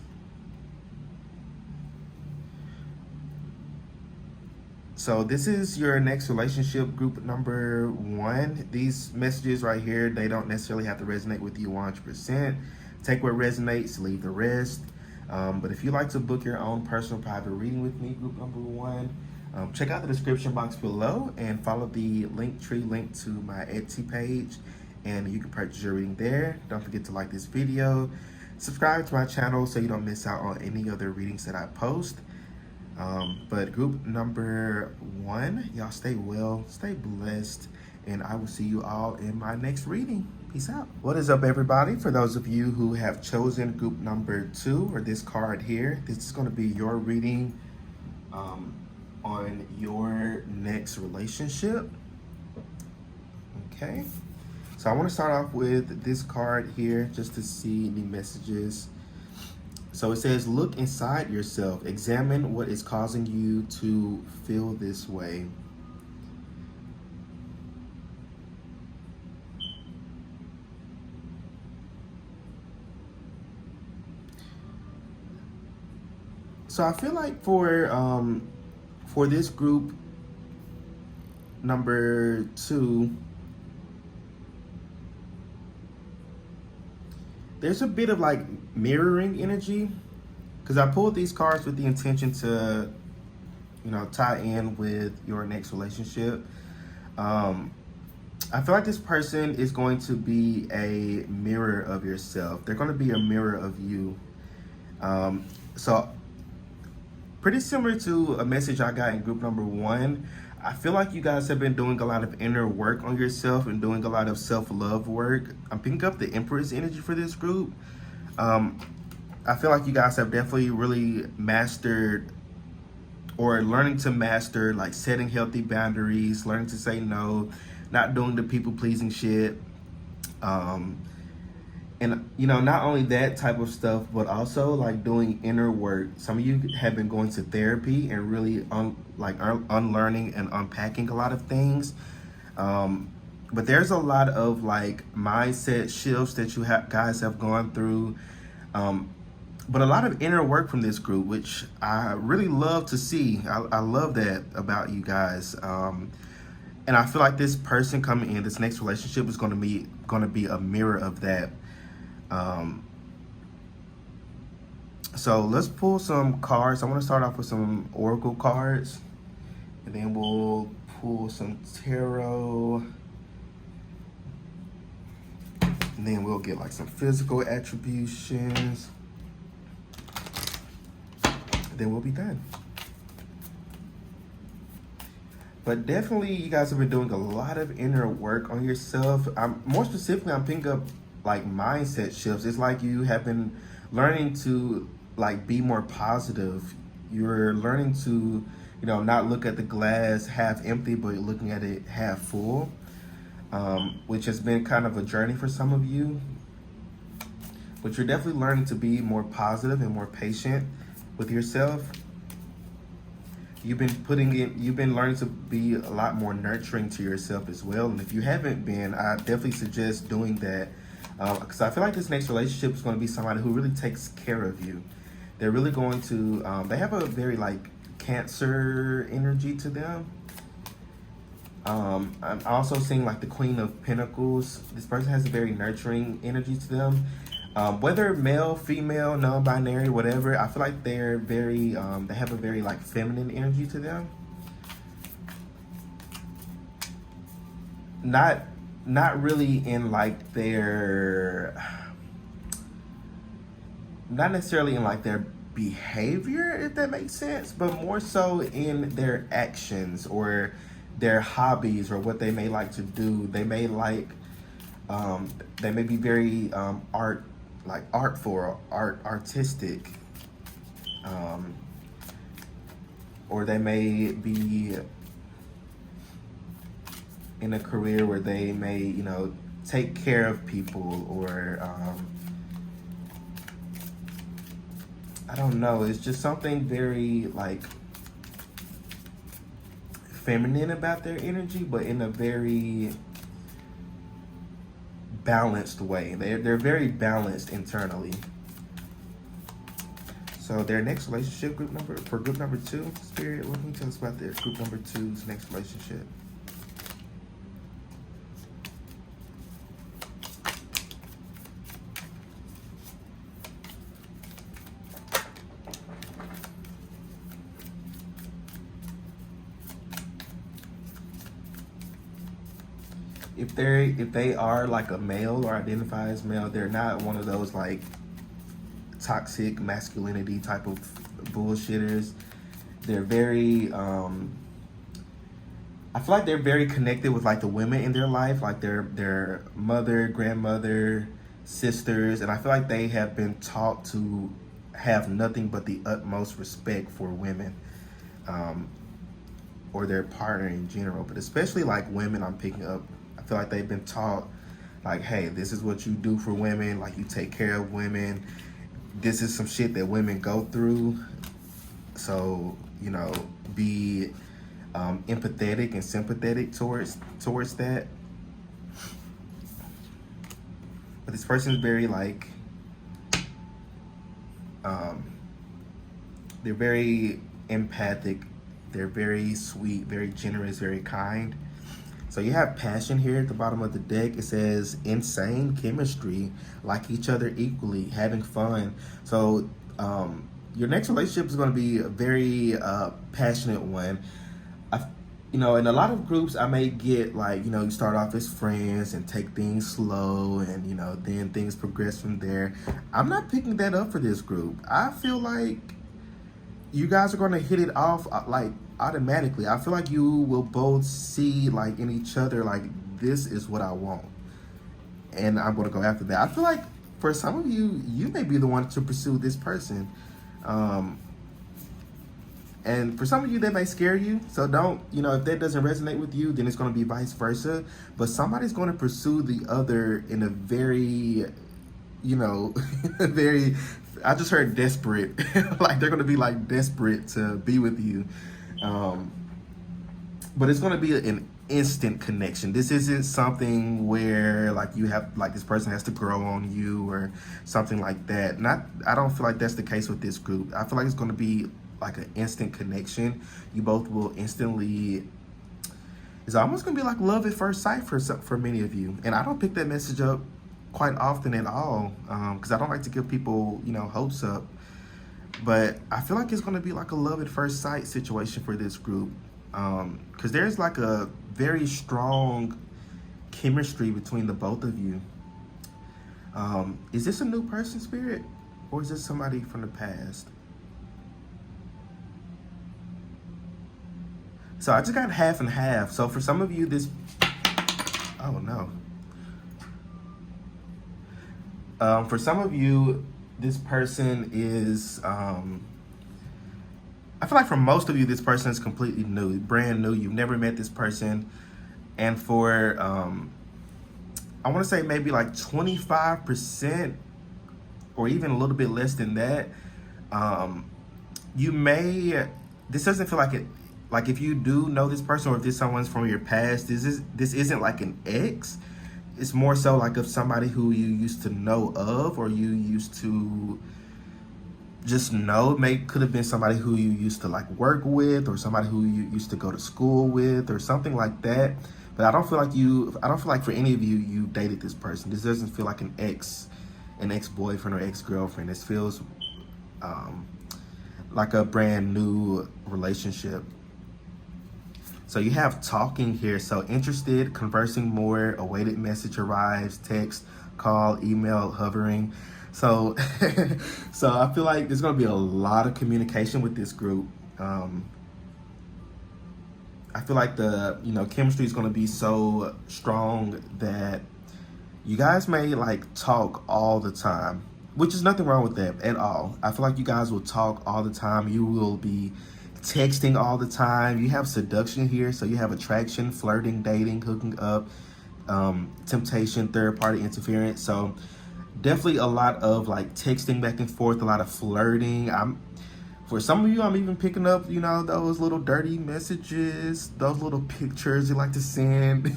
A: So this is your next relationship, group number 1. These messages right here, they don't necessarily have to resonate with you 100%. Take what resonates, leave the rest. But if you'd like to book your own personal private reading with me, group number 1, check out the description box below and follow the Linktree link to my Etsy page, and you can purchase your reading there. Don't forget to like this video, subscribe to my channel so you don't miss out on any other readings that I post. But group number 1, y'all stay well, stay blessed, and I will see you all in my next reading. Peace out. What is up, everybody? For those of you who have chosen group number 2, or this card here, this is going to be your reading on your next relationship. Okay, so I want to start off with this card here just to see the messages. So it says, look inside yourself, examine what is causing you to feel this way. So I feel like for this group number 2, there's a bit of like mirroring energy, because I pulled these cards with the intention to, tie in with your next relationship. I feel like this person is going to be a mirror of yourself. They're going to be a mirror of you. So pretty similar to a message I got in group number 1. I feel like you guys have been doing a lot of inner work on yourself and doing a lot of self-love work. I'm picking up the Empress energy for this group. I feel like you guys have definitely really mastered, or learning to master, like setting healthy boundaries, learning to say no, not doing the people-pleasing shit. And not only that type of stuff, but also like doing inner work. Some of you have been going to therapy and really unlearning and unpacking a lot of things. But there's a lot of like mindset shifts that you guys have gone through. But a lot of inner work from this group, which I really love to see. I love that about you guys. And I feel like this person coming in, this next relationship is going to be a mirror of that. So let's pull some cards. I want to start off with some oracle cards, and then we'll pull some tarot, and then we'll get like some physical attributions. Then we'll be done. But definitely, you guys have been doing a lot of inner work on yourself. More specifically, I'm picking up like mindset shifts. It's like you have been learning to like be more positive. You're learning to, not look at the glass half empty, but looking at it half full, which has been kind of a journey for some of you. But you're definitely learning to be more positive and more patient with yourself. You've been learning to be a lot more nurturing to yourself as well. And if you haven't been, I definitely suggest doing that, because I feel like this next relationship is going to be somebody who really takes care of you. They're really going to, they have a very like Cancer energy to them. I'm also seeing like the Queen of Pentacles. This person has a very nurturing energy to them. Whether male, female, non-binary, whatever, I feel like they're very, they have a very like feminine energy to them. Not really in like their, not necessarily in like their behavior, if that makes sense, but more so in their actions or their hobbies or what they may like to do. They may like, they may be very artful, artistic, or they may be in a career where they may, take care of people, or I don't know. It's just something very like feminine about their energy, but in a very balanced way. They're very balanced internally. So their next relationship, group number 2, Spirit, what can you tell us about their group number 2's next relationship? If they are like a male or identify as male, they're not one of those like toxic masculinity type of bullshitters. They're very I feel like they're very connected with like the women in their life, like their mother, grandmother, sisters, and I feel like they have been taught to have nothing but the utmost respect for women, or their partner in general, but especially like women. I'm picking up, I feel like they've been taught like, hey, this is what you do for women, like you take care of women. This is some shit that women go through. So, be empathetic and sympathetic towards that. But this person is very like, they're very empathic. They're very sweet, very generous, very kind. So you have passion here at the bottom of the deck. It says insane chemistry, like each other equally, having fun. So your next relationship is going to be a very passionate one. In a lot of groups, I may get like, you start off as friends and take things slow, and then things progress from there. I'm not picking that up for this group. I feel like you guys are going to hit it off like automatically. I feel like you will both see like in each other, like, this is what I want, and I'm going to go after that. I feel like for some of you, you may be the one to pursue this person. And for some of you, that may scare you. So don't, if that doesn't resonate with you, then it's going to be vice versa. But somebody's going to pursue the other in a very very, I just heard desperate. Like they're going to be like desperate to be with you. Um, but it's going to be an instant connection. This isn't something where like you have like this person has to grow on you or something like that. Not, I don't feel like that's the case with this group. I feel like it's going to be like an instant connection. You both will instantly. It's almost going to be like love at first sight for many of you. And I don't pick that message up quite often at all, because I don't like to give people hopes up. But I feel like it's going to be like a love at first sight situation for this group, because there's like a very strong chemistry between the both of you. Is this a new person, Spirit, or is this somebody from the past? So I just got half and half. So for some of you, this, oh no. For some of you, this person is, I feel like for most of you, this person is completely new, brand new. You've never met this person. And for, I want to say maybe like 25% or even a little bit less than that, you may, this doesn't feel like it, like if you do know this person or if this someone's from your past, this isn't like an ex. It's more so like of somebody who you used to know of, or you used to just know. Could have been somebody who you used to like work with, or somebody who you used to go to school with, or something like that. But I don't feel like for any of you, you dated this person. This doesn't feel like an ex-boyfriend or ex-girlfriend. This feels like a brand new relationship. So you have talking here. So interested, conversing more, awaited message arrives, text, call, email, hovering. So, so I feel like there's going to be a lot of communication with this group. I feel like the chemistry is going to be so strong that you guys may like talk all the time, which is nothing wrong with that at all. I feel like you guys will talk all the time. You will be texting all the time. You have seduction here, so you have attraction, flirting, dating, hooking up, temptation, third party interference. So definitely a lot of like texting back and forth, a lot of flirting. For some of you, I'm even picking up those little dirty messages, those little pictures you like to send,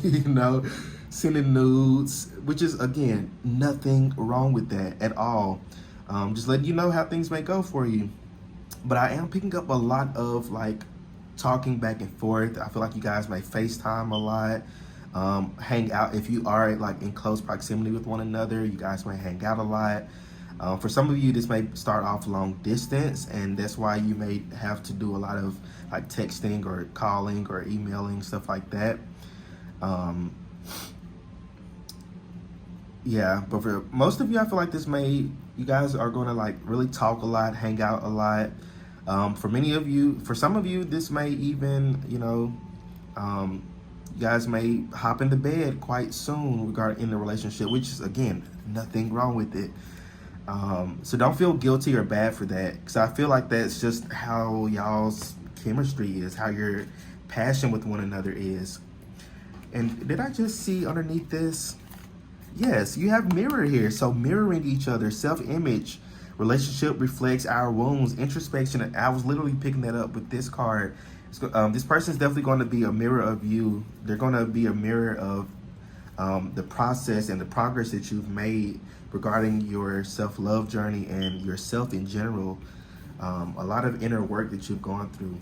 A: sending nudes, which is, again, nothing wrong with that at all. Just letting you know how things may go for you. But I am picking up a lot of like talking back and forth. I feel like you guys may FaceTime a lot, hang out. If you are like in close proximity with one another, you guys may hang out a lot. For some of you, this may start off long distance, and that's why you may have to do a lot of like texting or calling or emailing, stuff like that. Yeah, but for most of you, I feel like you guys are going to like really talk a lot, hang out a lot. For some of you, this may even, you guys may hop into bed quite soon in the relationship, which is, again, nothing wrong with it. So don't feel guilty or bad for that, because I feel like that's just how y'all's chemistry is, how your passion with one another is. And did I just see underneath this? Yes, you have mirror here. So mirroring each other, self-image, relationship reflects our wounds, introspection. I was literally picking that up with this card. This person is definitely going to be a mirror of you. They're going to be a mirror of the process and the progress that you've made regarding your self-love journey and yourself in general. A lot of inner work that you've gone through.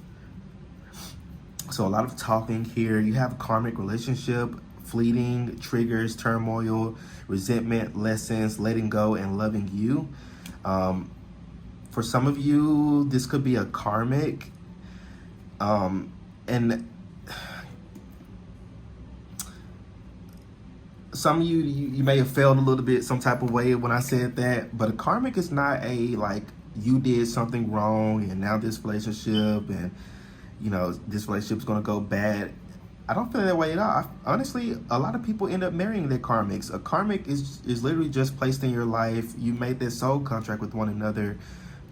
A: So a lot of talking here. You have a karmic relationship, fleeting, triggers, turmoil, resentment, lessons, letting go, and loving you. For some of you, this could be a karmic. And some of you may have failed a little bit some type of way when I said that, but a karmic is not a like you did something wrong and now this relationship and this relationship is going to go bad. I don't feel that way at all. Honestly, a lot of people end up marrying their karmics. A karmic is literally just placed in your life. You made this soul contract with one another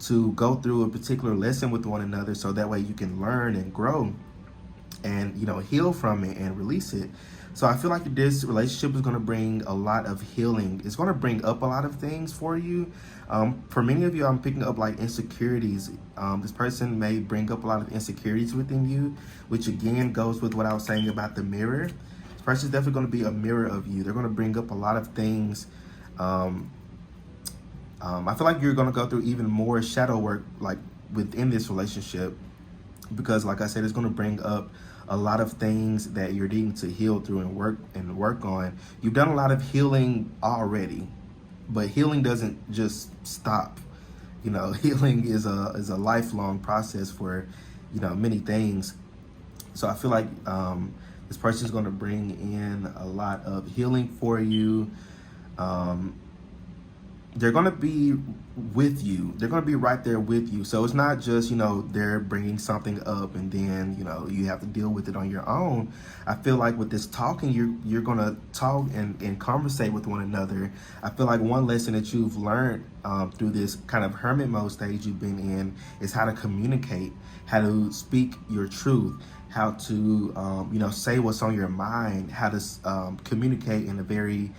A: to go through a particular lesson with one another, so that way you can learn and grow and heal from it and release it. So I feel like this relationship is going to bring a lot of healing. It's going to bring up a lot of things for you. For many of you, I'm picking up like insecurities. This person may bring up a lot of insecurities within you, which again goes with what I was saying about the mirror. This person is definitely going to be a mirror of you. They're going to bring up a lot of things. I feel like you're going to go through even more shadow work like within this relationship, because like I said, it's going to bring up a lot of things that you're needing to heal through and work on. You've done a lot of healing already, but healing doesn't just stop. Healing is a lifelong process for many things. So I feel like this person is going to bring in a lot of healing for you. They're going to be with you. They're going to be right there with you. So it's not just, they're bringing something up and then, you have to deal with it on your own. I feel like with this talking, you're going to talk and conversate with one another. I feel like one lesson that you've learned through this kind of hermit mode stage you've been in is how to communicate, how to speak your truth, how to, say what's on your mind, how to communicate in a very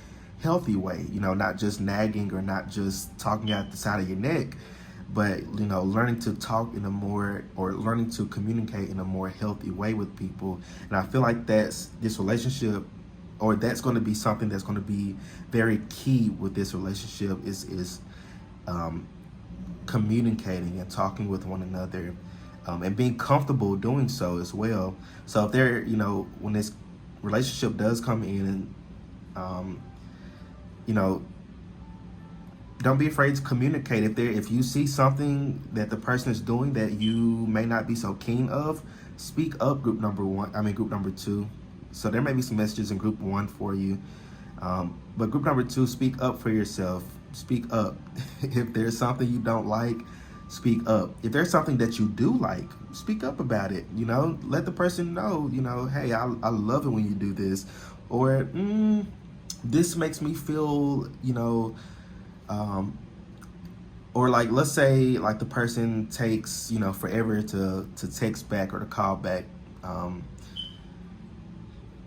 A: healthy way, not just nagging or not just talking out the side of your neck, but learning to talk in a more, or learning to communicate in a more healthy way with people. And I feel like that's this relationship, or that's going to be something that's going to be very key with this relationship is communicating and talking with one another, and being comfortable doing so as well. So if they're, when this relationship does come in, and don't be afraid to communicate. If you see something that the person is doing that you may not be so keen of, speak up. Group number two. So there may be some messages in group one for you, but group number two, speak up for yourself. Speak up. If there's something you don't like, speak up. If there's something that you do like, speak up about it. Let the person know. Hey, I love it when you do this, or this makes me feel, or like, let's say like the person takes, forever to text back or to call back.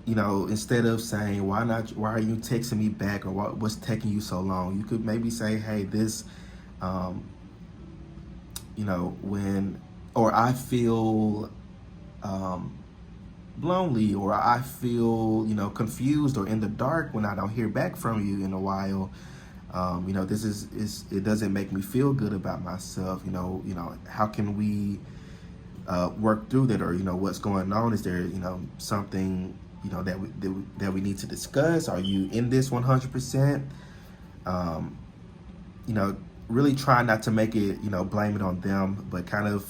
A: Instead of saying, why are you texting me back, or what's taking you so long? You could maybe say, hey, this, or I feel, lonely, or I feel, confused or in the dark when I don't hear back from you in a while. This is it doesn't make me feel good about myself. How can we work through that, or what's going on? Is there something that we need to discuss? Are you in this 100%? Really try not to make it blame it on them, but kind of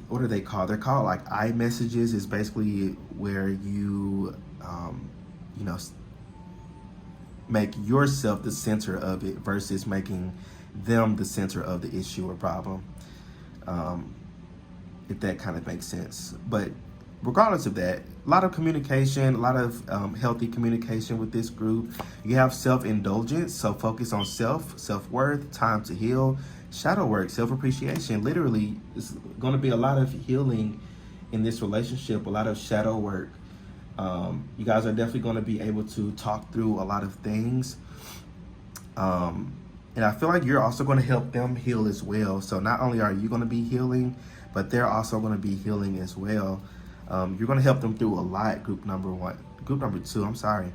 A: what are they called? They're called like iMessages. Is basically where you make yourself the center of it versus making them the center of the issue or problem, if that kind of makes sense. But regardless of that, a lot of communication, a lot of healthy communication with this group. You have self-indulgence, so focus on self-worth, time to heal, shadow work, self-appreciation. Literally, it's going to be a lot of healing in this relationship, a lot of shadow work. You guys are definitely going to be able to talk through a lot of things. And I feel like you're also going to help them heal as well. So not only are you going to be healing, but they're also going to be healing as well. You're going to help them through a lot. Group number two, I'm sorry.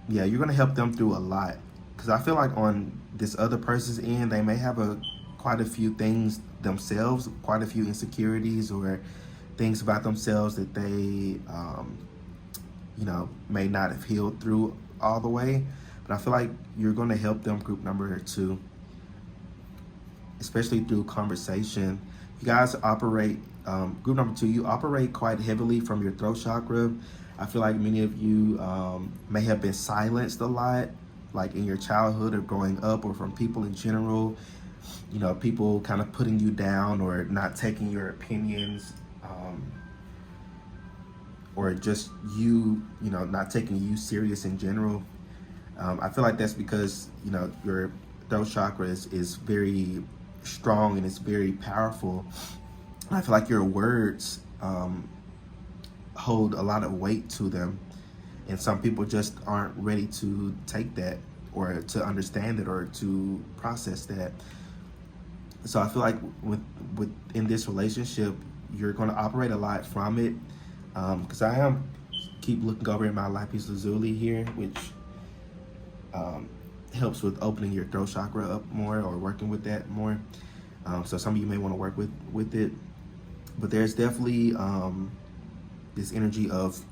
A: You're going to help them through a lot. Because I feel like on this other person's end, they may have quite a few things themselves, quite a few insecurities or things about themselves that they, may not have healed through all the way. But I feel like you're going to help them, group number two, especially through conversation. You guys operate, group number two, you operate quite heavily from your throat chakra. I feel like many of you may have been silenced a lot, like in your childhood or growing up, or from people in general. People kind of putting you down or not taking your opinions, or just you, not taking you serious in general. I feel like that's because, your throat chakra is very strong and it's very powerful. I feel like your words hold a lot of weight to them, and some people just aren't ready to take that or to understand it or to process that. So I feel like with in this relationship, you're going to operate a lot from it. Because I am keep looking over at my lapis lazuli here, which um, helps with opening your throat chakra up more or working with that more. So some of you may want to work with it, but there's definitely this energy of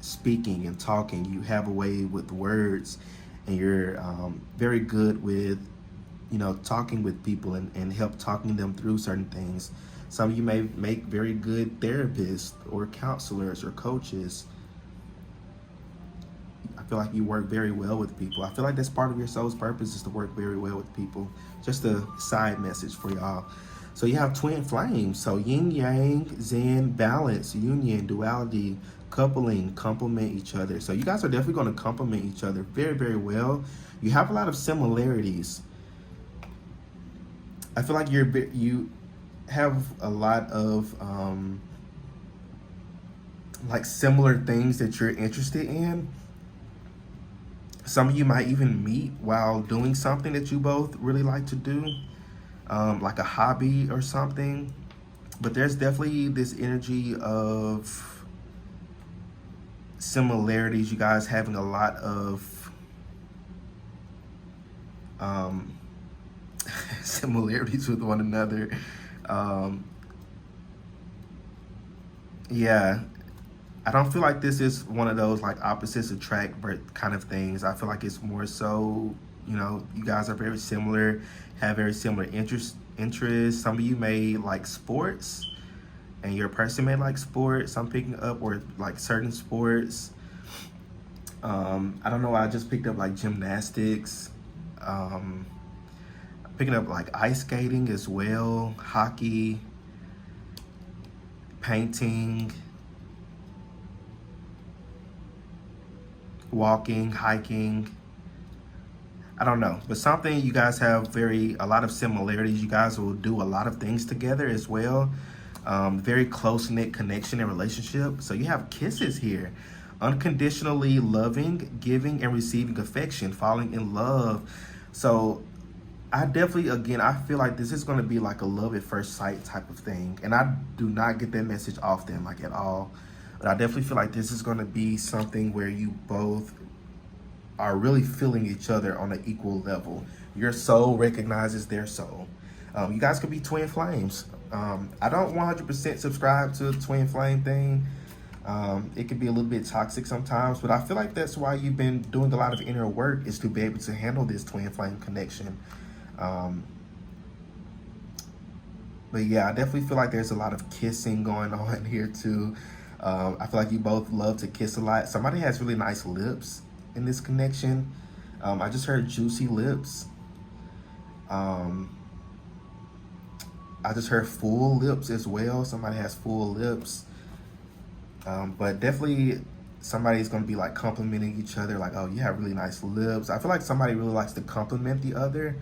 A: speaking and talking. You have a way with words, and you're very good with talking with people and help talking them through certain things. Some of you may make very good therapists or counselors or coaches. I feel like you work very well with people. I feel like that's part of your soul's purpose, is to work very well with people. Just a side message for y'all. So you have twin flames. So yin yang, zen, balance, union, duality, coupling, complement each other. So you guys are definitely going to complement each other very, very well. You have a lot of similarities. I feel like you have a lot of like similar things that you're interested in. Some of you might even meet while doing something that you both really like to do, like a hobby or something. But there's definitely this energy of similarities. You guys having a lot of similarities with one another. Yeah, I don't feel like this is one of those like opposites attract kind of things. I feel like it's more so, you guys are very similar, have very similar interests. Some of you may like sports, and your person may like sports. I'm picking up, or like certain sports. I don't know. I just picked up like gymnastics. Picking up like ice skating as well, hockey, painting, walking, hiking. I don't know, but something you guys have a lot of similarities. You guys will do a lot of things together as well. Very close-knit connection and relationship. So you have kisses here. Unconditionally loving, giving, and receiving affection, falling in love. So I definitely, again, I feel like this is going to be like a love at first sight type of thing. And I do not get that message often, like at all. But I definitely feel like this is going to be something where you both are really feeling each other on an equal level. Your soul recognizes their soul. You guys could be twin flames. I don't 100% subscribe to the twin flame thing. It can be a little bit toxic sometimes, but I feel like that's why you've been doing a lot of inner work, is to be able to handle this twin flame connection. But yeah, I definitely feel like there's a lot of kissing going on here too. I feel like you both love to kiss a lot. Somebody has really nice lips in this connection. I just heard juicy lips. I just heard full lips as well. Somebody has full lips. But definitely somebody's going to be like complimenting each other, like, oh, you have really nice lips. I feel like somebody really likes to compliment the other.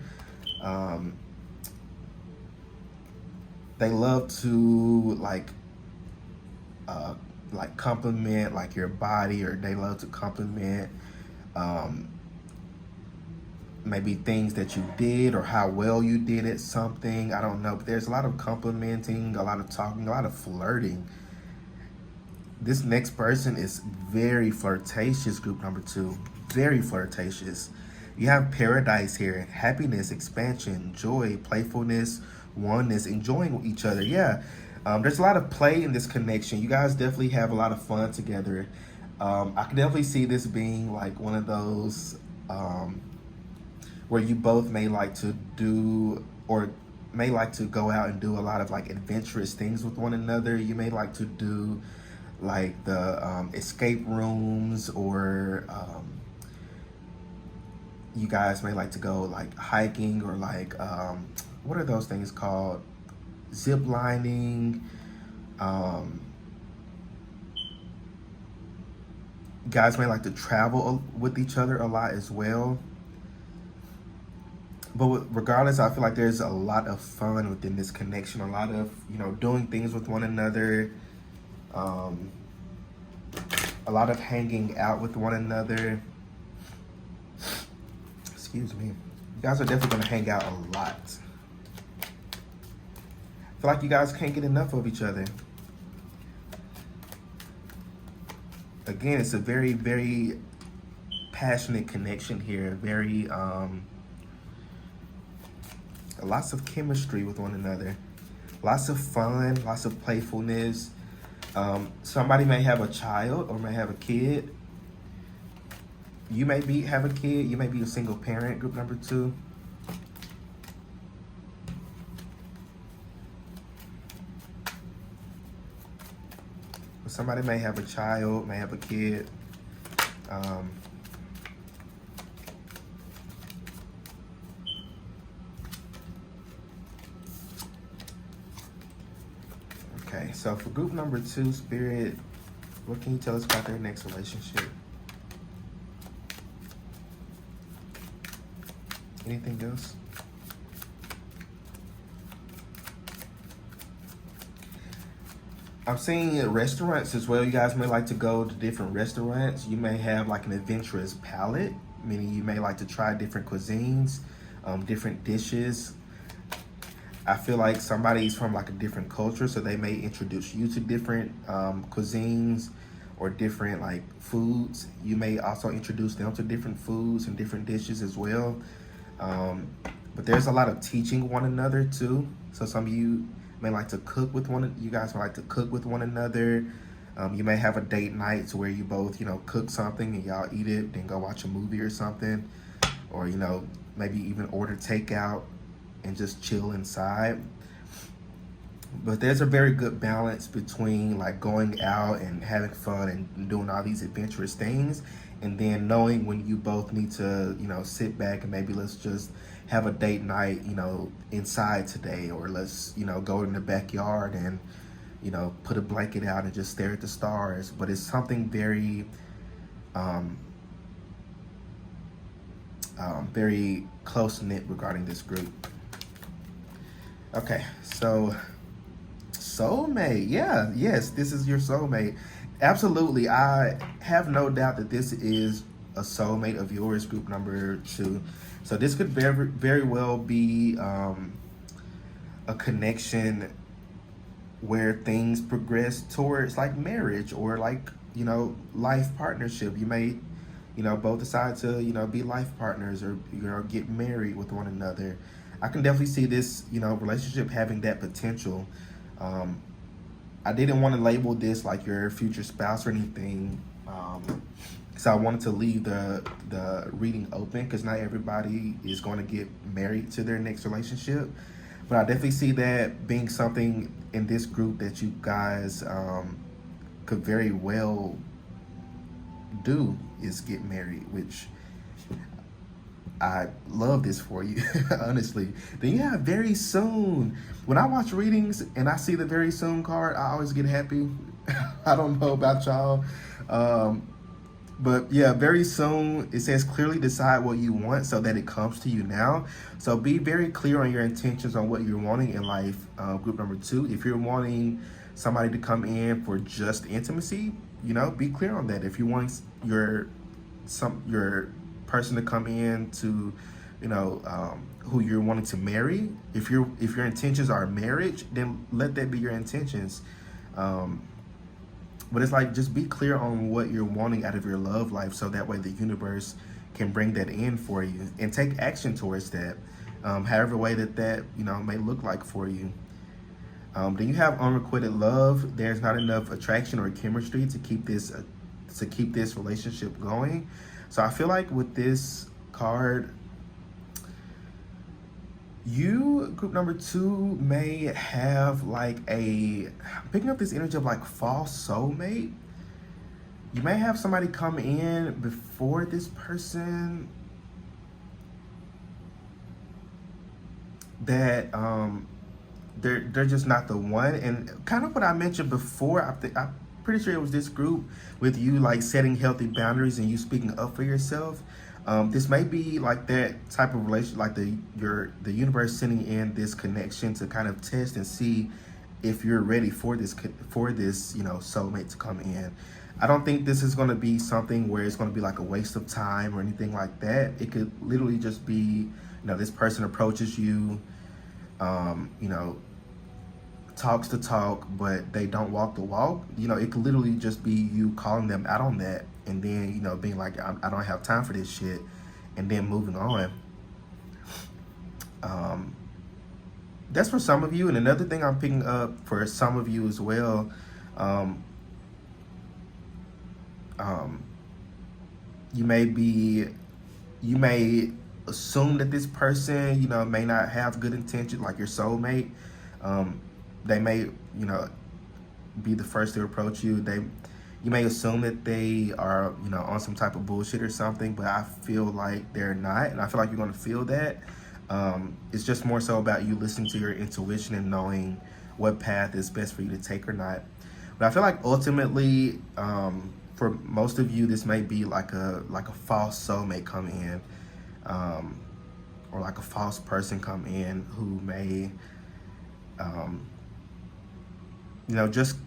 A: They love to like compliment like your body, or they love to compliment maybe things that you did or how well you did at something. I don't know, but there's a lot of complimenting, a lot of talking, a lot of flirting. This next person is very flirtatious, group number 2. Very flirtatious. You have paradise here. Happiness, expansion, joy, playfulness, oneness, enjoying each other. Yeah, there's a lot of play in this connection. You guys definitely have a lot of fun together. I can definitely see this being like one of those where you both may like to do, or may like to go out and do a lot of like adventurous things with one another. You may like to do like the escape rooms, or you guys may like to go like hiking, or like what are those things called, zip lining. Guys may like to travel with each other a lot as well. But regardless, I feel like there's a lot of fun within this connection, a lot of doing things with one another. a lot of hanging out with one another. Excuse me. You guys are definitely going to hang out a lot. I feel like you guys can't get enough of each other. Again, it's a very, very passionate connection here. Very, lots of chemistry with one another. Lots of fun, lots of playfulness. Somebody may have a child or may have a kid. You may have a kid. You may be a single parent, group number 2. Somebody may have a child, may have a kid. Okay, so for group number 2, Spirit, what can you tell us about their next relationship? Anything else? I'm seeing restaurants as well. You guys may like to go to different restaurants. You may have like an adventurous palate, meaning you may like to try different cuisines, different dishes. I feel like somebody's from like a different culture, so they may introduce you to different cuisines or different like foods. You may also introduce them to different foods and different dishes as well. But there's a lot of teaching one another too. So some of you may like to cook with you guys may like to cook with one another. You may have a date night to where you both, cook something and y'all eat it, then go watch a movie or something. Or, maybe even order takeout and just chill inside. But there's a very good balance between like going out and having fun and doing all these adventurous things, and then knowing when you both need to, sit back and maybe let's just have a date night, inside today, or let's, go in the backyard and, put a blanket out and just stare at the stars. But it's something very, very close-knit regarding this group. Okay, so soulmate, yes, this is your soulmate. Absolutely, I have no doubt that this is a soulmate of yours, group number 2. So this could very, very well be a connection where things progress towards like marriage or like, life partnership. You may, both decide to, be life partners or, get married with one another. I can definitely see this, relationship having that potential. I didn't want to label this like your future spouse or anything. So I wanted to leave the reading open because not everybody is going to get married to their next relationship. But I definitely see that being something in this group that you guys could very well do, is get married, which I love this for you, honestly. Then yeah, very soon. When I watch readings and I see the very soon card, I always get happy. I don't know about y'all. But yeah, very soon, it says clearly decide what you want so that it comes to you now. So be very clear on your intentions on what you're wanting in life, group number 2. If you're wanting somebody to come in for just intimacy, be clear on that. If you want your person to come in to, who you're wanting to marry, if your intentions are marriage, then let that be your intentions. But it's like, just be clear on what you're wanting out of your love life so that way the universe can bring that in for you and take action towards that, however way that may look like for you. Then you have unrequited love. There's not enough attraction or chemistry to keep this relationship going. So I feel like with this card, you, group number 2, may have like I'm picking up this energy of like false soulmate. You may have somebody come in before this person that they're just not the one. And kind of what I mentioned before, I'm pretty sure it was this group with you like setting healthy boundaries and you speaking up for yourself. This may be like that type of relation, like the universe sending in this connection to kind of test and see if you're ready for this soulmate to come in. I don't think this is going to be something where it's going to be like a waste of time or anything like that. It could literally just be, this person approaches you, you know, talks the talk, but they don't walk the walk. It could literally just be you calling them out on that, and then, being like, I don't have time for this shit, and then moving on. That's for some of you. And another thing I'm picking up for some of you as well, um, um, you may assume that this person, may not have good intention, like your soulmate. They may, be the first to approach you. You may assume that they are, on some type of bullshit or something, but I feel like they're not, and I feel like you're going to feel that. It's just more so about you listening to your intuition and knowing what path is best for you to take or not. But I feel like ultimately, for most of you, this may be like a false soulmate come in, or like a false person come in who may, just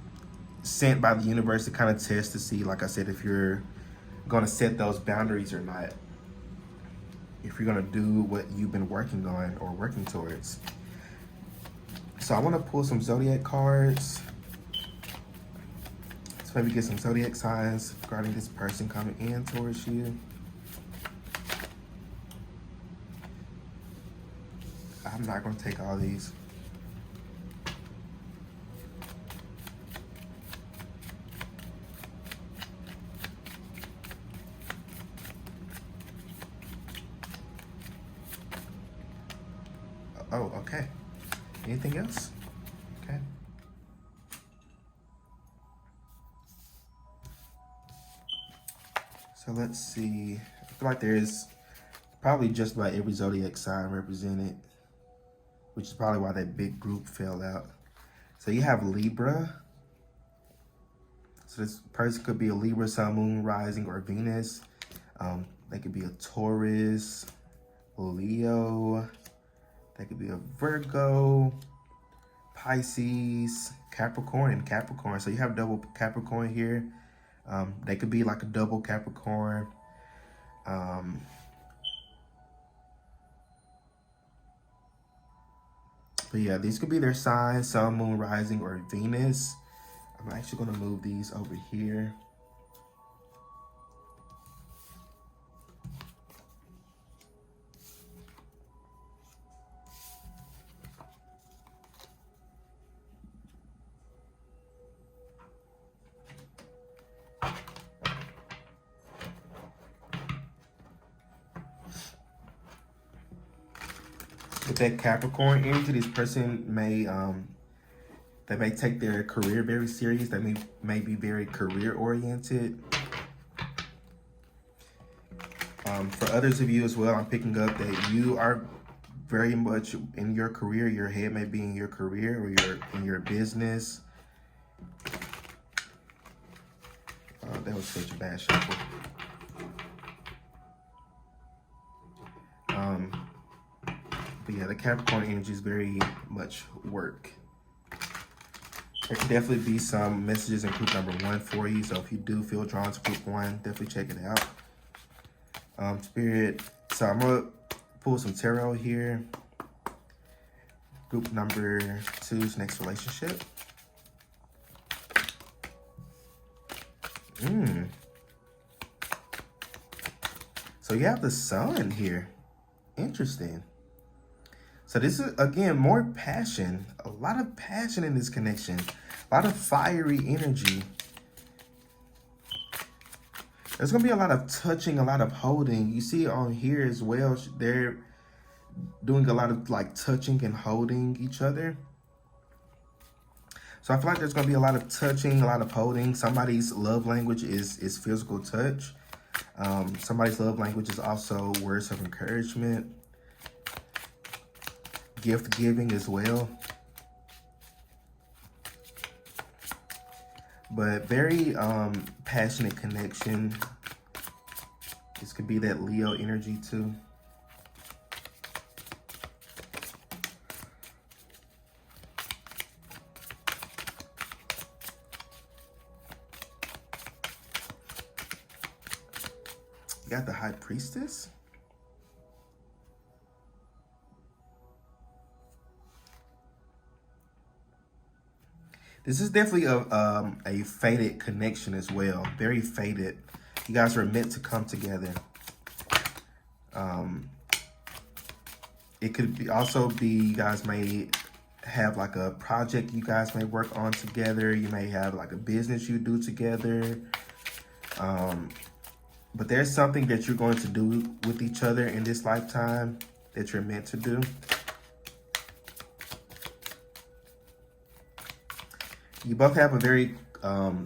A: sent by the universe to kind of test to see, like I said, if you're going to set those boundaries or not, if you're going to do what you've been working on or working towards. So I want to pull some zodiac cards. So maybe get some zodiac signs regarding this person coming in towards you. I'm not going to take all these. Oh, okay. Anything else? Okay. So let's see. I feel like there's probably just about every zodiac sign represented, which is probably why that big group fell out. So you have Libra. So this person could be a Libra, Sun, Moon, Rising, or Venus. They could be a Taurus, Leo. They could be a Virgo, Pisces, Capricorn, and Capricorn. So you have double Capricorn here. They could be like a double Capricorn. But yeah, these could be their signs, Sun, Moon, Rising, or Venus. I'm actually going to move these over here. With that Capricorn energy, this person may they may take their career very serious. They may be very career oriented. For others of you as well, I'm picking up that you are very much in your career. Your head may be in your career or in your business. That was such a bad shuffle. But yeah, the Capricorn energy is very much work. There can definitely be some messages in group number 1 for you. So if you do feel drawn to group 1, definitely check it out. Spirit, so I'm going to pull some tarot here. Group number 2's next relationship. So you have the Sun here. Interesting. So this is, again, more passion. A lot of passion in this connection. A lot of fiery energy. There's going to be a lot of touching, a lot of holding. You see on here as well, they're doing a lot of like touching and holding each other. So I feel like there's going to be a lot of touching, a lot of holding. Somebody's love language is physical touch. Somebody's love language is also words of encouragement. Gift giving as well. But very passionate connection. This could be that Leo energy too. Priestess. This is definitely a fated connection as well. Very fated. You guys are meant to come together. It could be also be you guys may have like a project you guys may work on together. You may have like a business you do together. But there's something that you're going to do with each other in this lifetime that you're meant to do. You both have a very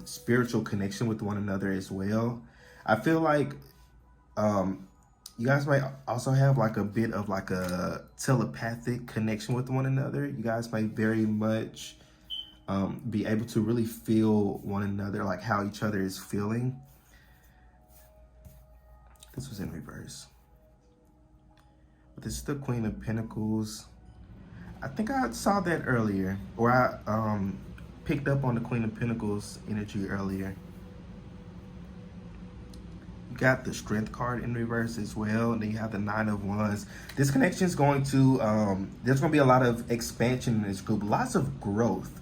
A: spiritual connection with one another as well. I feel like you guys might also have like a bit of like a telepathic connection with one another. You guys might very much be able to really feel one another, like how each other is feeling. This was in reverse. But this is the Queen of Pentacles. I think I saw that earlier, or I picked up on the Queen of Pentacles energy earlier. You got the Strength card in reverse as well, and then you have the Nine of Wands. This connection is going to, there's going to be a lot of expansion in this group, lots of growth,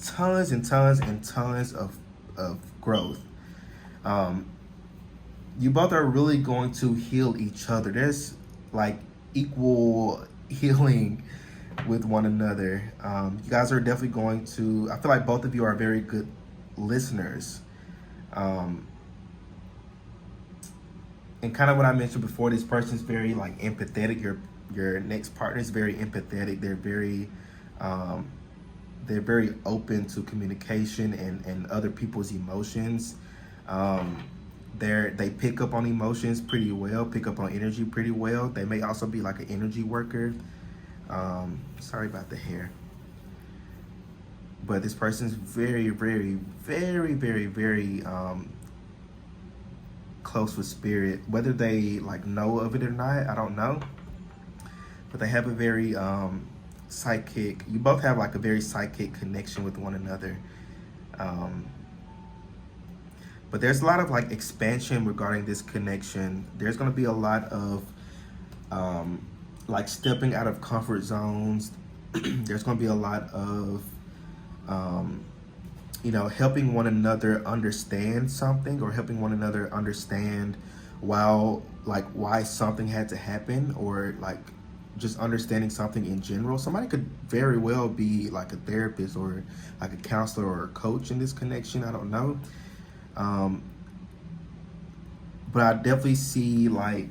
A: tons and tons and tons of growth. You both are really going to heal each other. There's like equal healing with one another. You guys are definitely going to, I feel like both of you are very good listeners. And kind of what I mentioned before, this person's very like empathetic. Your next partner is very empathetic. They're very open to communication and other people's emotions. They pick up on emotions pretty well, pick up on energy pretty well. They may also be like an energy worker. Sorry about the hair. But this person's very, very, very, very, very close with spirit. Whether they like know of it or not, I don't know. But they have a very psychic, you both have like a very psychic connection with one another. But there's a lot of like expansion regarding this connection. There's going to be a lot of like stepping out of comfort zones. There's going to be a lot of helping one another understand something, or helping one another understand why something had to happen, or like just understanding something in general. Somebody could very well be like a therapist or like a counselor or a coach in this connection. I don't know. But I definitely see like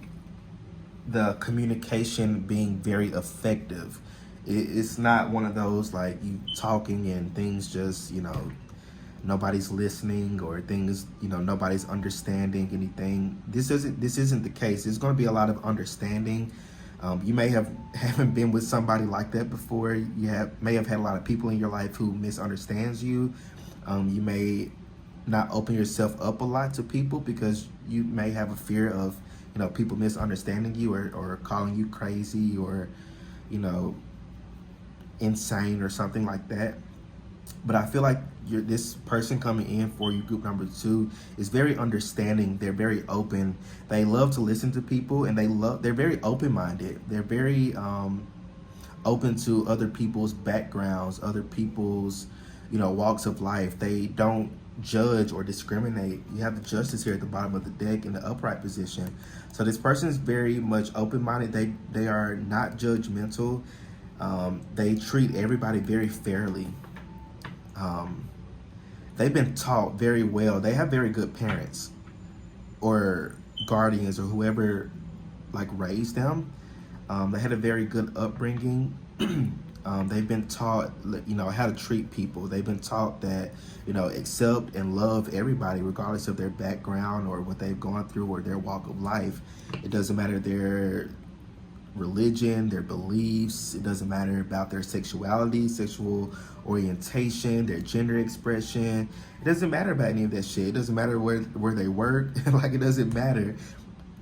A: the communication being very effective. It's not one of those like you talking and things just, nobody's listening, or things, nobody's understanding anything. This isn't the case. There's going to be a lot of understanding. You may haven't been with somebody like that before. You may have had a lot of people in your life who misunderstands you. You may not open yourself up a lot to people because you may have a fear of, people misunderstanding you, or calling you crazy, or, insane or something like that. But I feel like this person coming in for you, group number 2, is very understanding. They're very open. They love to listen to people, and they're very open-minded. They're very open to other people's backgrounds, other people's, walks of life. They don't judge or discriminate. You have the Justice here at the bottom of the deck in the upright position. So this person is very much open-minded. They are not judgmental. They treat everybody very fairly. They've been taught very well. They have very good parents or guardians or whoever like raised them. They had a very good upbringing. They've been taught, how to treat people. They've been taught that, accept and love everybody regardless of their background or what they've gone through or their walk of life. It doesn't matter their religion, their beliefs. It doesn't matter about their sexuality, sexual orientation, their gender expression. It doesn't matter about any of that shit. It doesn't matter where they work. Like, it doesn't matter.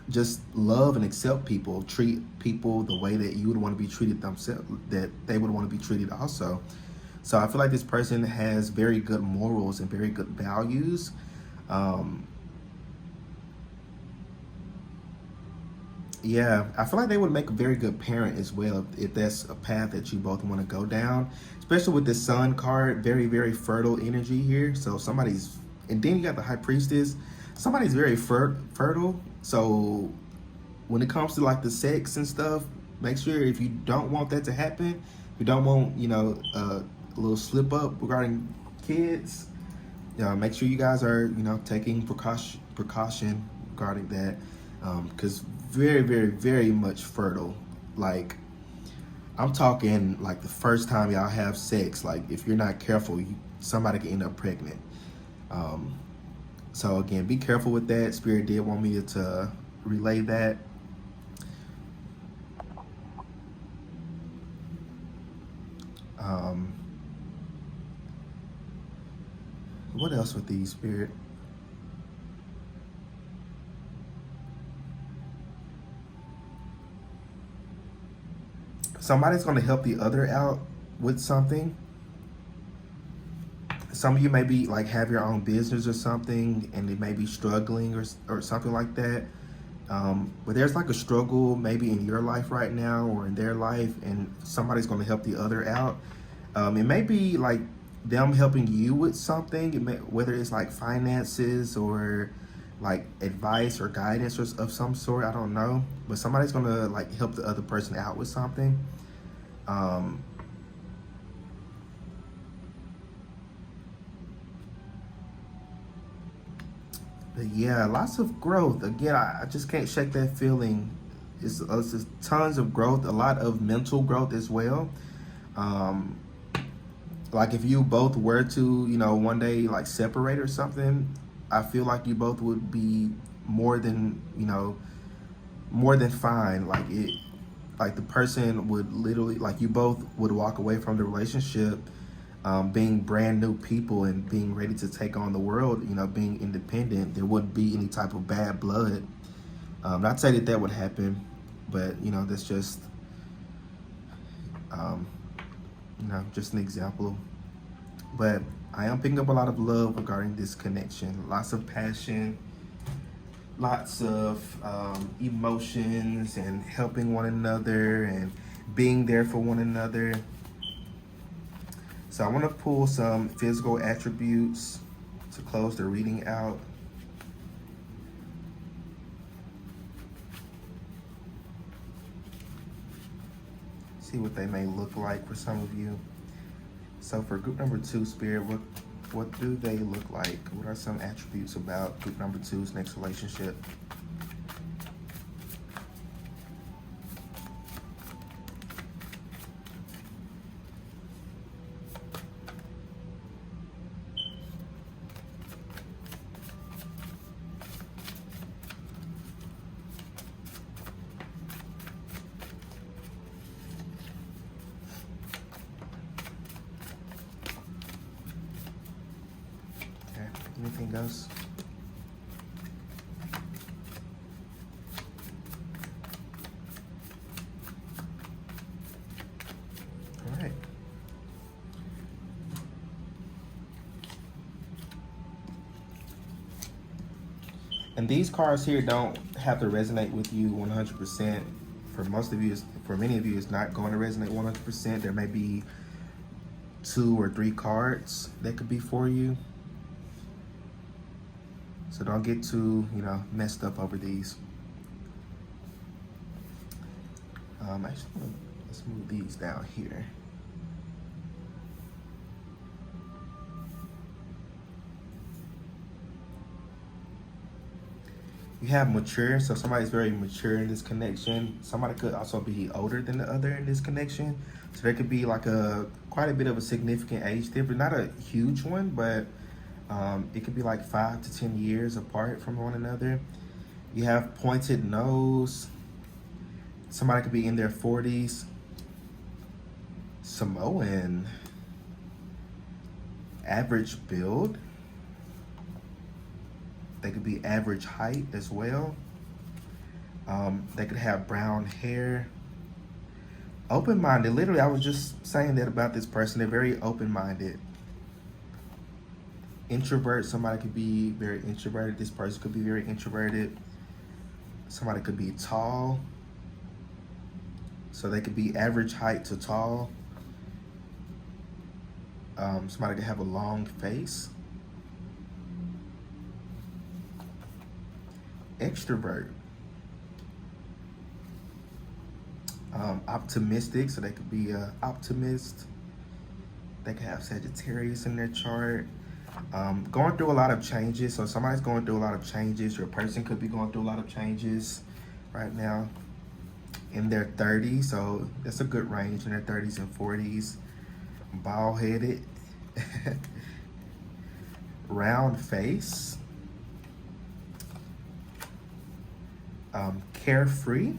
A: Just love and accept people. Treat people the way that you would want to be treated themselves, that they would want to be treated also. So I feel like this person has very good morals and very good values. Yeah, I feel like they would make a very good parent as well if that's a path that you both want to go down. Especially with the Sun card, very very fertile energy here. So somebody's, and then you got the High Priestess. Somebody's very fertile. So when it comes to like the sex and stuff, make sure if you don't want that to happen, you don't want a little slip up regarding kids. Make sure you guys are taking precaution regarding that, because very very very much fertile. Like I'm talking like the first time y'all have sex, like if you're not careful, somebody can end up pregnant. Um, so again, be careful with that. Spirit did want me to relay that. Um, what else with these, Spirit? Somebody's going to help the other out with something. Some of you may be like have your own business or something, and they may be struggling or something like that. But there's like a struggle maybe in your life right now or in their life, and somebody's going to help the other out. It may be like them helping you with something, whether it's like finances or like advice or guidance of some sort. I don't know, but somebody's going to like help the other person out with something. But yeah, lots of growth. Again, I just can't shake that feeling. It's just tons of growth, a lot of mental growth as well. Um, like if you both were to, one day like separate or something, I feel like you both would be more than, more than fine. Like the person would literally, like you both would walk away from the relationship, being brand new people and being ready to take on the world, being independent. There wouldn't be any type of bad blood. Not say that that would happen, but that's just, um, just an example. But I am picking up a lot of love regarding this connection. Lots of passion, lots of emotions, and helping one another and being there for one another. So I want to pull some physical attributes to close the reading out. See what they may look like for some of you. So for group number 2, Spirit, what do they look like? What are some attributes about group number 2's next relationship? Anything else? All right. And these cards here don't have to resonate with you 100%. For most of you, for many of you, it's not going to resonate 100%. There may be 2 or 3 cards that could be for you. So don't get too, messed up over these. Actually, let's move these down here. You have mature, so somebody's very mature in this connection. Somebody could also be older than the other in this connection. So there could be like quite a bit of a significant age difference. Not a huge one, but it could be like 5 to 10 years apart from one another. You have pointed nose. Somebody could be in their 40s. Samoan. Average build. They could be average height as well. They could have brown hair. Open-minded. Literally, I was just saying that about this person. They're very open-minded. Introvert. Somebody could be very introverted. This person could be very introverted. Somebody could be tall, so they could be average height to tall. Somebody could have a long face. Extrovert. Optimistic, so they could be an optimist. They could have Sagittarius in their chart. Going through a lot of changes, so somebody's going through a lot of changes. Your person could be going through a lot of changes right now. In their 30s, so that's a good range, in their 30s and 40s. Bald-headed. Round face. Carefree.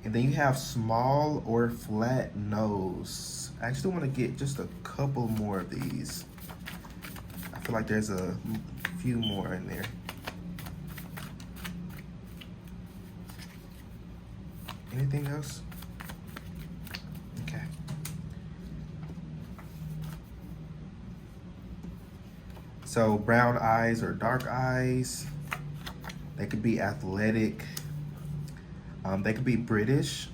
A: And then you have small or flat nose. I actually want to get just a couple more of these. I feel like there's a few more in there. Anything else? Okay. So brown eyes or dark eyes. They could be athletic. They could be British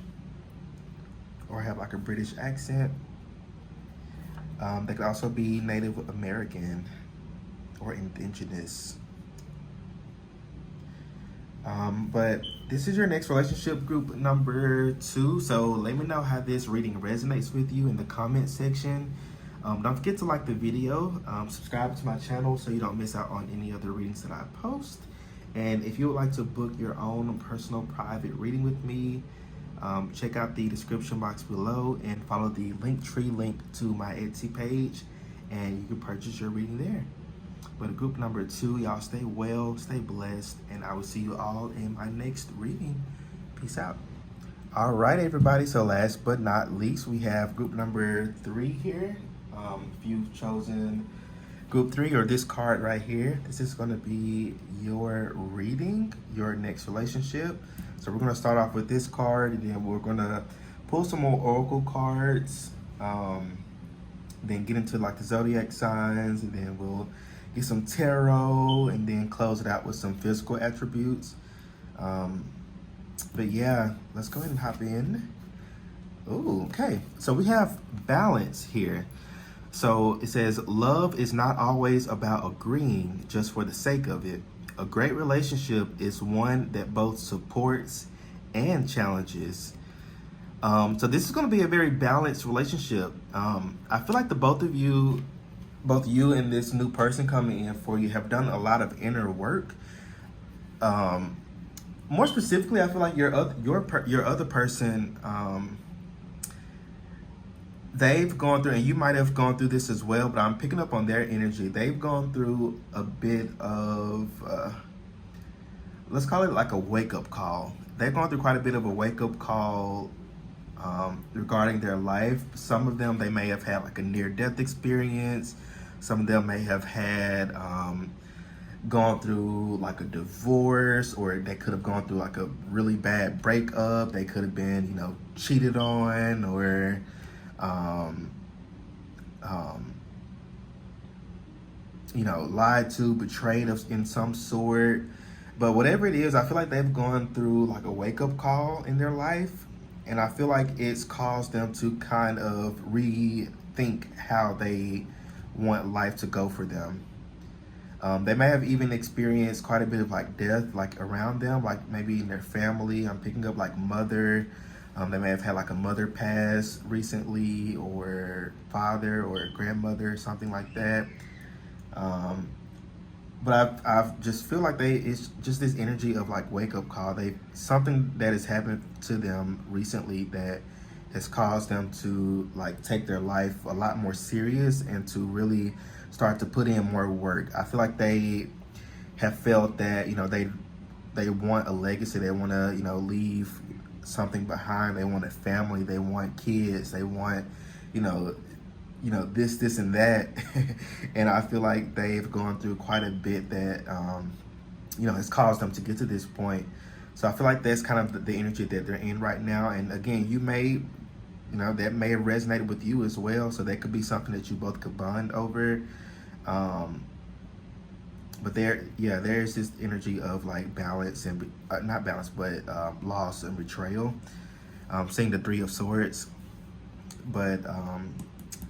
A: or have like a British accent. They could also be Native American or indigenous. But this is your next relationship, group number 2. So let me know how this reading resonates with you in the comment section. Don't forget to like the video, subscribe to my channel so you don't miss out on any other readings that I post. And if you would like to book your own personal private reading with me, check out the description box below and follow the Linktree link to my Etsy page, and you can purchase your reading there. But group number 2, y'all stay well, stay blessed, and I will see you all in my next reading. Peace out. All right, everybody. So last but not least, we have group number 3 here. If you've chosen group 3 or this card right here, this is going to be your reading, your next relationship. So we're going to start off with this card, and then we're going to pull some more oracle cards, then get into like the zodiac signs, and then we'll get some tarot, and then close it out with some physical attributes. But yeah, let's go ahead and hop in. Ooh, okay. So we have balance here. So it says, love is not always about agreeing just for the sake of it. A great relationship is one that both supports and challenges. So this is going to be a very balanced relationship. I feel like both you and this new person coming in for you have done a lot of inner work. More specifically, I feel like your other person, they've gone through, and you might have gone through this as well, but I'm picking up on their energy. They've gone through a bit of, let's call it like a wake-up call. They've gone through quite a bit of a wake-up call regarding their life. Some of them, they may have had like a near-death experience. Some of them may have had gone through like a divorce, or they could have gone through like a really bad breakup. They could have been, cheated on, or lied to, betrayed in some sort. But whatever it is, I feel like they've gone through like a wake-up call in their life, and I feel like it's caused them to kind of rethink how they want life to go for them. They may have even experienced quite a bit of like death like around them, like maybe in their family. I'm picking up like mother. They may have had like a mother pass recently, or father or grandmother, or something like that. But I've just feel like it's just this energy of like wake up call. Something that has happened to them recently that has caused them to like take their life a lot more serious and to really start to put in more work. I feel like they have felt that they want a legacy. They want to leave something behind. They want a family. They want kids. They want this and that. And I feel like they've gone through quite a bit that has caused them to get to this point. So I feel like that's kind of the energy that they're in right now. And again, you may that may have resonated with you as well. So that could be something that you both could bond over. But there's this energy of like balance and not balance, but loss and betrayal. Seeing the Three of Swords, but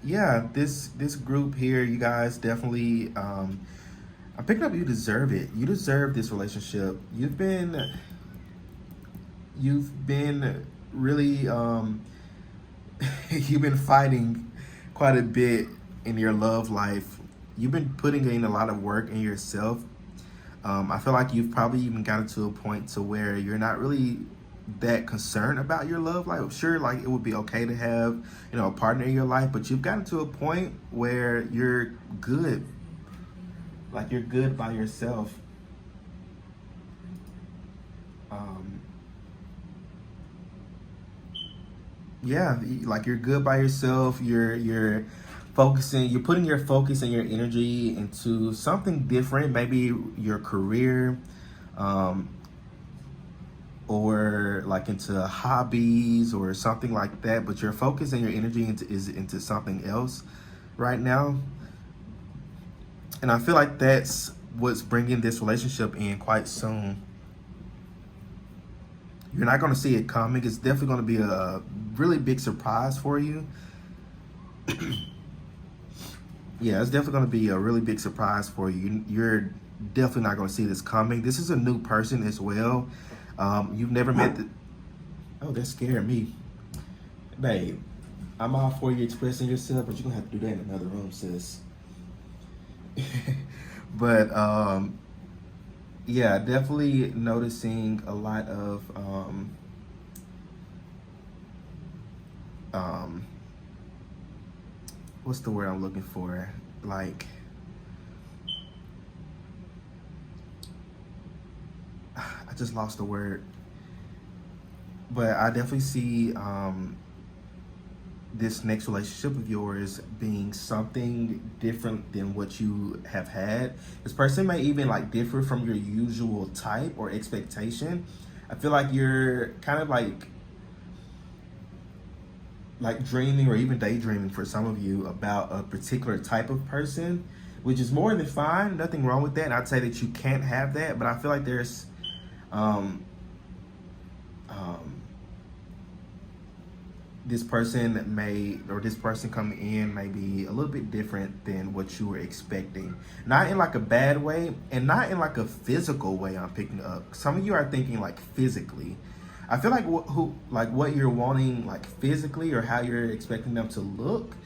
A: yeah, this group here, you guys definitely. I'm picking up. You deserve it. You deserve this relationship. You've been really you've been fighting quite a bit in your love life. You've been putting in a lot of work in yourself. I feel like you've probably even gotten to a point to where you're not really that concerned about your love life. Sure, like it would be okay to have, a partner in your life, but you've gotten to a point where you're good. Like you're good by yourself. Um, yeah, like you're good by yourself. You're focusing. You're putting your focus and your energy into something different. Maybe your career, um, or like into hobbies or something like that. But your focus and your energy is into something else right now. And I feel like that's what's bringing this relationship in quite soon. You're not going to see it coming. It's definitely going to be a really big surprise for you. Yeah, it's definitely going to be a really big surprise for you. You're definitely not going to see this coming. This is a new person as well. You've never met the. Oh, that scared me. Babe, I'm all for you expressing yourself, but you're going to have to do that in another room, sis. But yeah, definitely noticing a lot of um, what's the word I'm looking for? Like, I just lost the word. But I definitely see this next relationship of yours being something different than what you have had. This person may even like differ from your usual type or expectation. I feel like you're kind of like dreaming or even daydreaming for some of you about a particular type of person, which is more than fine. Nothing wrong with that. And I'd say that you can't have that, but I feel like there's um, um, this person coming in may be a little bit different than what you were expecting. Not in like a bad way and not in like a physical way. I'm picking up. Some of you are thinking like physically. I feel like what you're wanting like physically or how you're expecting them to look.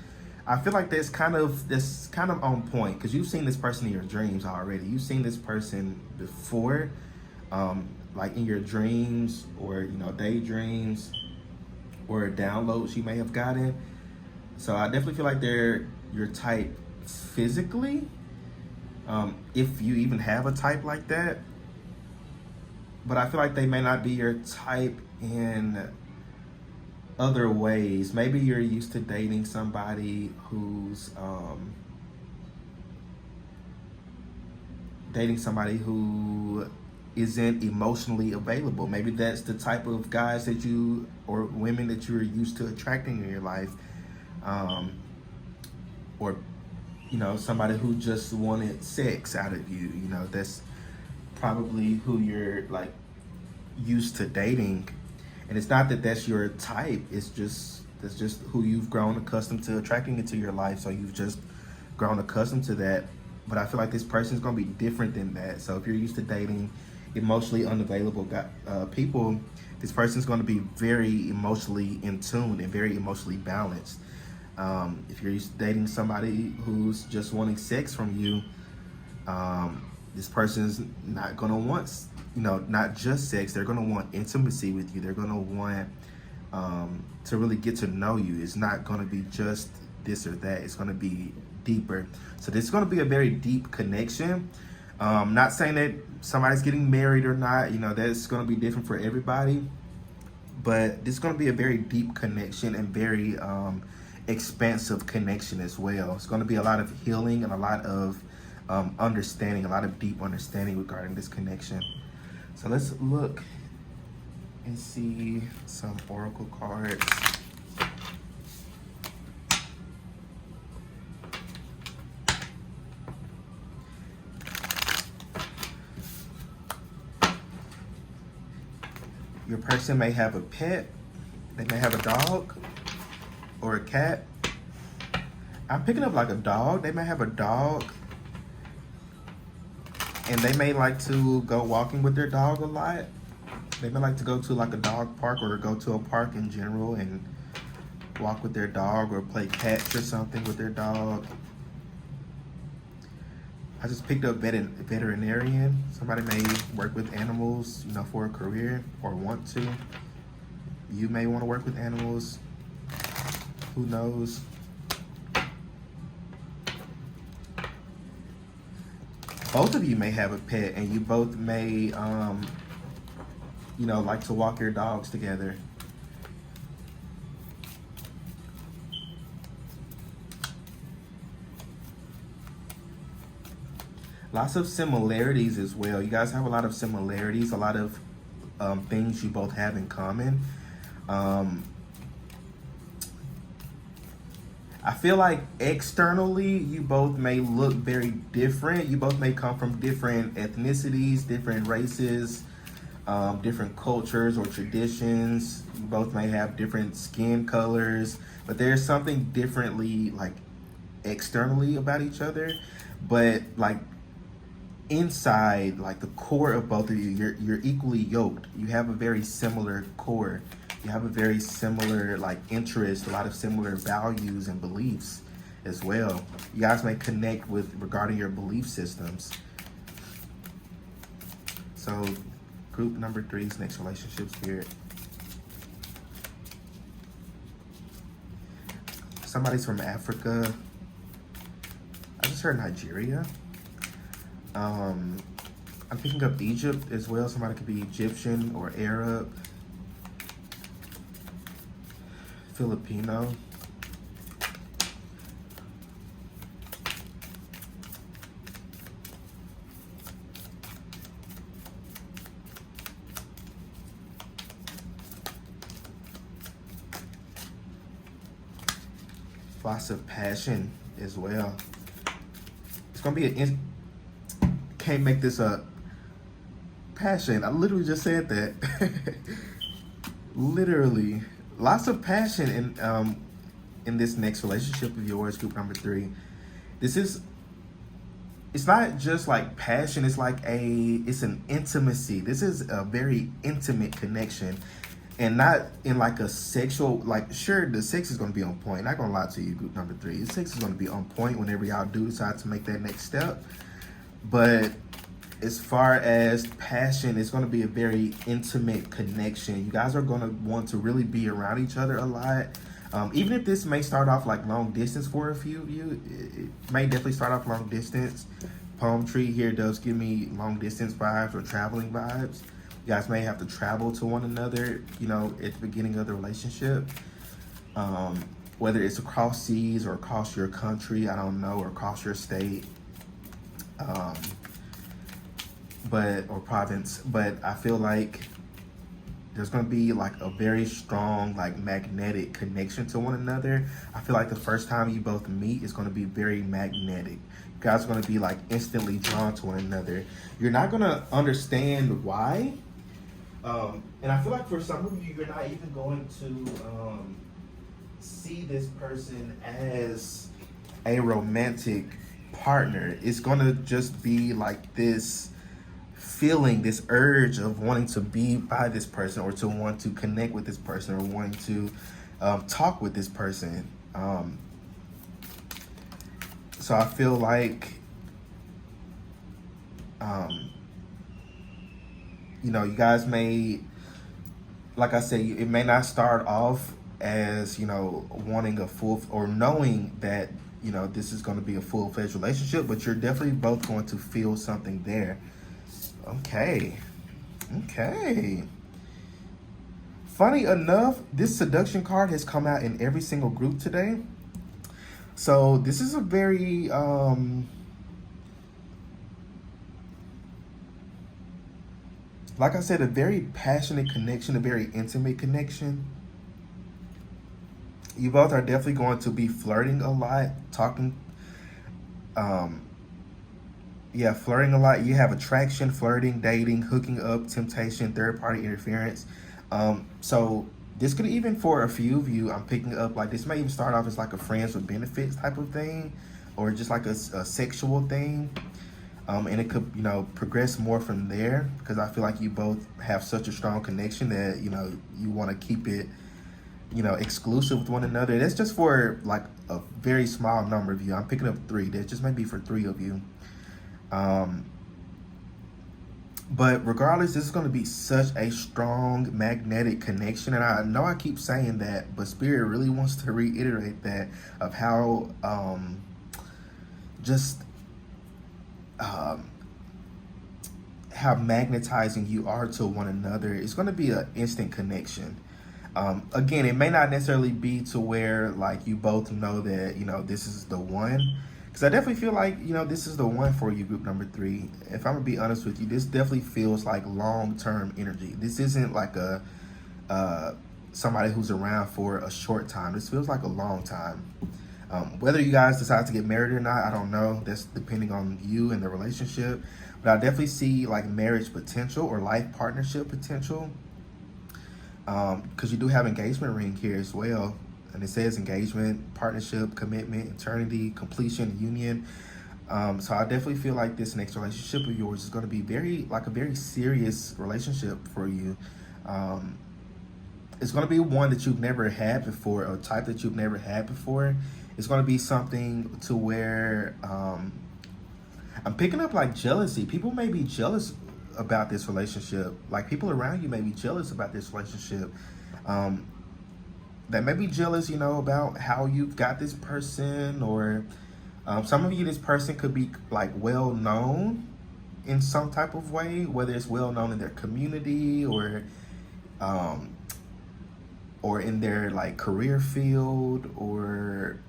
A: I feel like that's kind of on point because you've seen this person in your dreams already. You've seen this person before, like in your dreams or daydreams or downloads you may have gotten. So I definitely feel like they're your type physically, if you even have a type like that. But I feel like they may not be your type in other ways. Maybe you're used to dating somebody who isn't emotionally available. Maybe that's the type of guys that you or women that you're used to attracting in your life, or somebody who just wanted sex out of you. That's probably who you're like used to dating, and it's not that that's your type. That's just who you've grown accustomed to attracting into your life. So you've just grown accustomed to that. But I feel like this person is going to be different than that. So if you're used to dating emotionally unavailable people, this person is going to be very emotionally in tune and very emotionally balanced. If you're used to dating somebody who's just wanting sex from you, this person's not going to want, not just sex. They're going to want intimacy with you. They're going to want to really get to know you. It's not going to be just this or that. It's going to be deeper. So this is going to be a very deep connection. Not saying that somebody's getting married or not. That's going to be different for everybody. But this is going to be a very deep connection and very expansive connection as well. It's going to be a lot of healing and a lot of understanding, a lot of deep understanding regarding this connection. So let's look and see some oracle cards. Your person may have a pet. They may have a dog or a cat. I'm picking up like a dog. They may have a dog. And they may like to go walking with their dog a lot. They may like to go to like a dog park or go to a park in general and walk with their dog or play catch or something with their dog. I just picked up veterinarian. Somebody may work with animals, you know, for a career or want to. You may want to work with animals. Who knows? Both of you may have a pet, and you both may, you know, like to walk your dogs together. Lots of similarities as well. You guys have a lot of similarities, a lot of things you both have in common. I feel like externally, you both may look very different. You both may come from different ethnicities, different races, different cultures or traditions. You both may have different skin colors, but there's something differently, like externally about each other. But like inside, like the core of both of you, you're equally yoked. You have a very similar core. You have a very similar like interest, a lot of similar values and beliefs as well. You guys may connect with regarding your belief systems. So group number 3's next relationship spirit. Somebody's from Africa. I just heard Nigeria. I'm picking up Egypt as well. Somebody could be Egyptian or Arab. Filipino. Lots of passion as well. It's gonna be can't make this a passion. I literally just said that. Literally. Lots of passion in this next relationship of yours, group number 3. It's not just like passion, it's an intimacy. This is a very intimate connection. And not in like a sexual, like sure, the sex is gonna be on point. Not gonna lie to you, group number 3. The sex is gonna be on point whenever y'all do decide to make that next step. But as far as passion, it's going to be a very intimate connection. You guys are going to want to really be around each other a lot. Even if this may start off like long distance for a few of you, it may definitely start off long distance. Palm tree here does give me long distance vibes or traveling vibes. You guys may have to travel to one another, you know, at the beginning of the relationship. Whether it's across seas or across your country, I don't know, or across your state. Or province, but I feel like there's going to be like a very strong like magnetic connection to one another. I feel like the first time you both meet is going to be very magnetic. You guys are going to be like instantly drawn to one another. You're not going to understand why, and I feel like for some of you, you're not even going to see this person as a romantic partner. It's going to just be like this feeling, this urge of wanting to be by this person or to want to connect with this person or wanting to talk with this person. So I feel like, you know, you guys may, like I said, it may not start off as, you know, wanting a full or knowing that, you know, this is going to be a full-fledged relationship, but you're definitely both going to feel something there. Okay. Funny enough, this seduction card has come out in every single group today. So this is a very, like I said, a very passionate connection, a very intimate connection. You both are definitely going to be flirting a lot, talking, flirting a lot. You have attraction, flirting, dating, hooking up, temptation, third-party interference. So this could even for a few of you, I'm picking up like this may even start off as like a friends with benefits type of thing, or just like a sexual thing. And it could, progress more from there because I feel like you both have such a strong connection that, you want to keep it, exclusive with one another. That's just for like a very small number of you. I'm picking up three. That just may be for three of you. Um, but regardless, this is going to be such a strong magnetic connection. And I know I keep saying that, but Spirit really wants to reiterate that of how just um, how magnetizing you are to one another. It's going to be an instant connection. Again, it may not necessarily be to where like you both know that this is the one, because I definitely feel like this is the one for you, group number three. If I'm gonna be honest with you, this definitely feels like long-term energy. This isn't like a somebody who's around for a short time. This feels like a long time. Whether you guys decide to get married or not, I don't know. That's depending on you and the relationship. But I definitely see like marriage potential or life partnership potential. Because you do have engagement ring here as well. And it says engagement, partnership, commitment, eternity, completion, union. So I definitely feel like this next relationship of yours is going to be a very serious relationship for you. It's going to be one that you've never had before, or type that you've never had before. It's going to be something to where I'm picking up like jealousy. People may be jealous about this relationship. Like people around you may be jealous about this relationship. That may be jealous, about how you've got this person, or some of you, this person could be like well known in some type of way, whether it's well known in their community um, or in their like career field or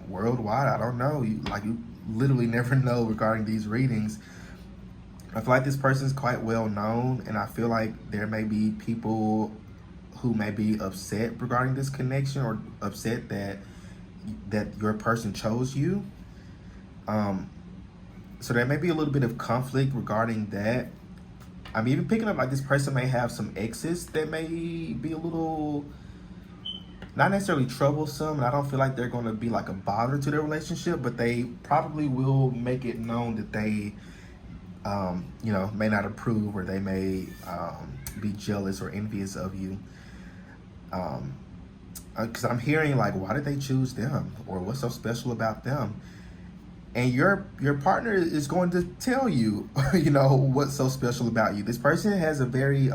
A: worldwide. I don't know. You literally never know regarding these readings. I feel like this person is quite well known, and I feel like there may be people who may be upset regarding this connection, or upset that your person chose you. So there may be a little bit of conflict regarding that. I'm even picking up like this person may have some exes that may be a little, not necessarily troublesome, and I don't feel like they're going to be like a bother to their relationship, but they probably will make it known that they may not approve, or they may be jealous or envious of you. Because I'm hearing like, why did they choose them, or what's so special about them? And your partner is going to tell you, what's so special about you. This person has a very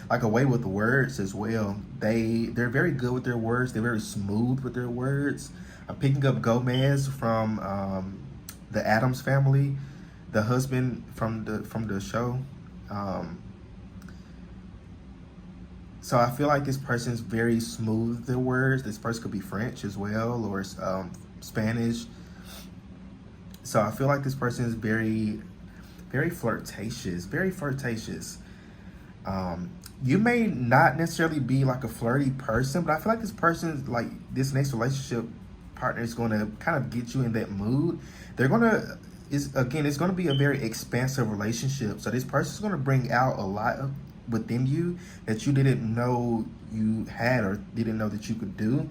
A: like a way with words as well. They're very good with their words. They're very smooth with their words. I'm picking up Gomez from the Addams Family, the husband from the show. So I feel like this person's very smooth with their words. This person could be French as well, or Spanish. So I feel like this person is very, very flirtatious, very flirtatious. You may not necessarily be like a flirty person, but I feel like this person, like this next relationship partner, is going to kind of get you in that mood. It's going to be a very expansive relationship. So this person is going to bring out a lot within you that you didn't know you had, or didn't know that you could do.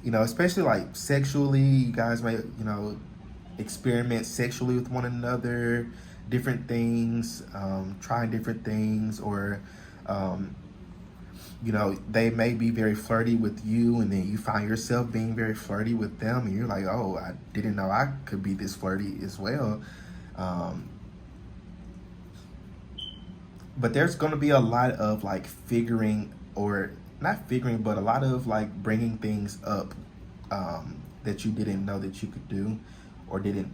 A: Especially like sexually, you guys may, experiment sexually with one another, different things, trying different things, or, they may be very flirty with you, and then you find yourself being very flirty with them, and you're like, oh, I didn't know I could be this flirty as well. But there's going to be a lot of like figuring, or not figuring, but a lot of like bringing things up that you didn't know that you could do, or didn't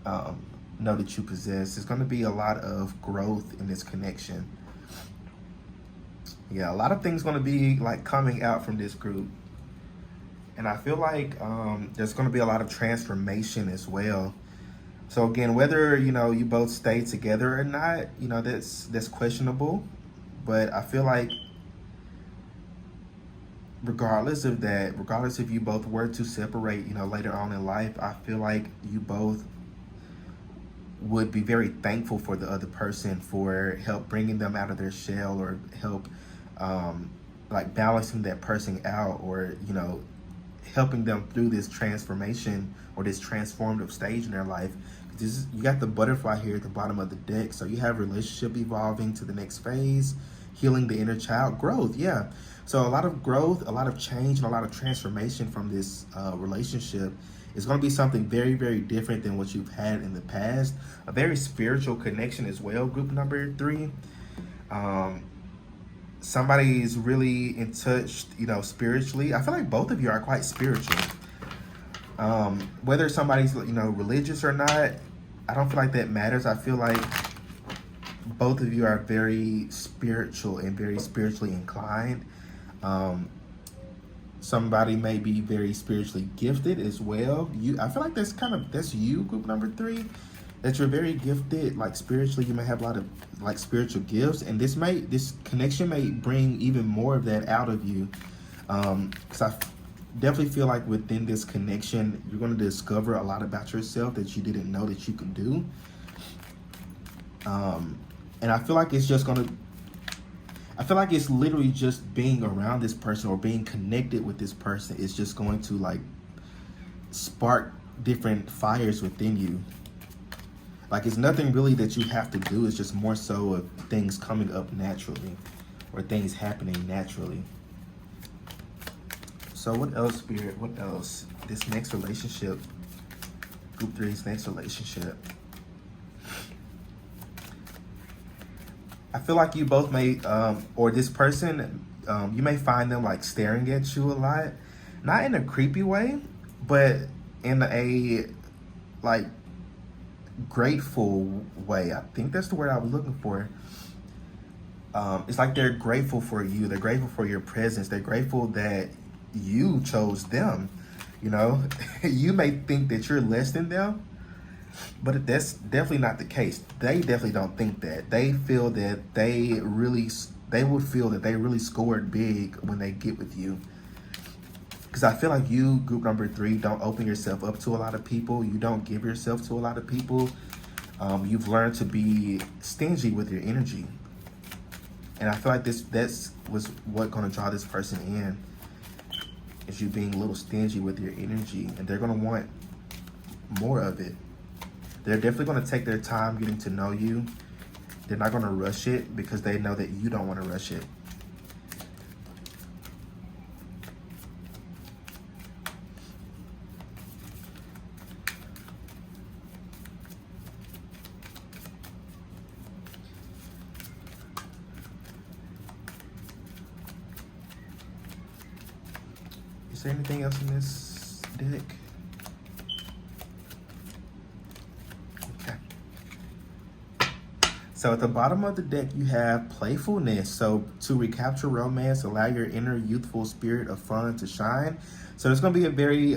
A: know that you possess. There's going to be a lot of growth in this connection. Yeah, a lot of things going to be like coming out from this group. And I feel like there's going to be a lot of transformation as well. So again, whether you both stay together or not, that's questionable. But I feel like regardless of that, regardless if you both were to separate, later on in life, I feel like you both would be very thankful for the other person for help bringing them out of their shell, or help like balancing that person out, or helping them through this transformation or this transformative stage in their life. You got the butterfly here at the bottom of the deck, so you have relationship evolving to the next phase, healing the inner child, growth. Yeah, so a lot of growth, a lot of change, and a lot of transformation from this relationship. Is going to be something very, very different than what you've had in the past. A very spiritual connection as well, group number 3. Somebody's really in touch, spiritually. I feel like both of you are quite spiritual. Whether somebody's, religious or not, I don't feel like that matters. I feel like both of you are very spiritual and very spiritually inclined. Somebody may be very spiritually gifted as well. I feel like that's you, group number 3. That you're very gifted, like spiritually. You may have a lot of like spiritual gifts, and this connection may bring even more of that out of you. Because I definitely feel like within this connection, you're going to discover a lot about yourself that you didn't know that you could do. And I feel like it's literally just being around this person or being connected with this person is just going to like spark different fires within you. Like, it's nothing really that you have to do. It's just more so of things coming up naturally or things happening naturally. So what else, Spirit? What else? This next relationship, group 3's next relationship. I feel like you both may, or this person, you may find them like staring at you a lot. Not in a creepy way, but in a like grateful way. I think that's the word I was looking for. It's like they're grateful for you. They're grateful for your presence. They're grateful that you chose them. You may think that you're less than them, but that's definitely not the case. They definitely don't think that. They feel that they would feel that they really scored big when they get with you. Because I feel like you, group number 3, don't open yourself up to a lot of people. You don't give yourself to a lot of people. You've learned to be stingy with your energy. And I feel like that's what's going to draw this person in, is you being a little stingy with your energy. And they're going to want more of it. They're definitely going to take their time getting to know you. They're not going to rush it because they know that you don't want to rush it. Is there anything else in this deck? So at the bottom of the deck, you have playfulness. So to recapture romance, allow your inner youthful spirit of fun to shine. So there's going to be a very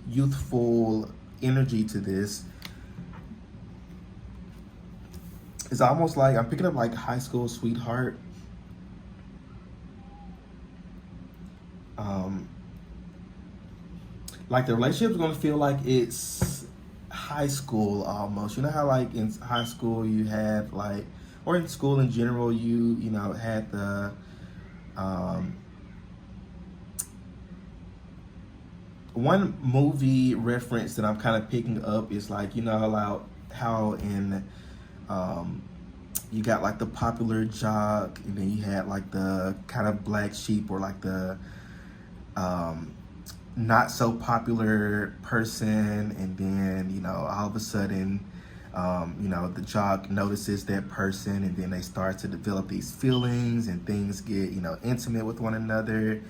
A: youthful energy to this. It's almost like I'm picking up like high school sweetheart. Like the relationship is going to feel like it's high school almost. You know how like in high school you have like, or in school in general, you had the one movie reference that I'm kind of picking up is like, how in you got like the popular jock, and then you had like the kind of black sheep, or like the not so popular person, and then all of a sudden the jock notices that person, and then they start to develop these feelings, and things get intimate with one another.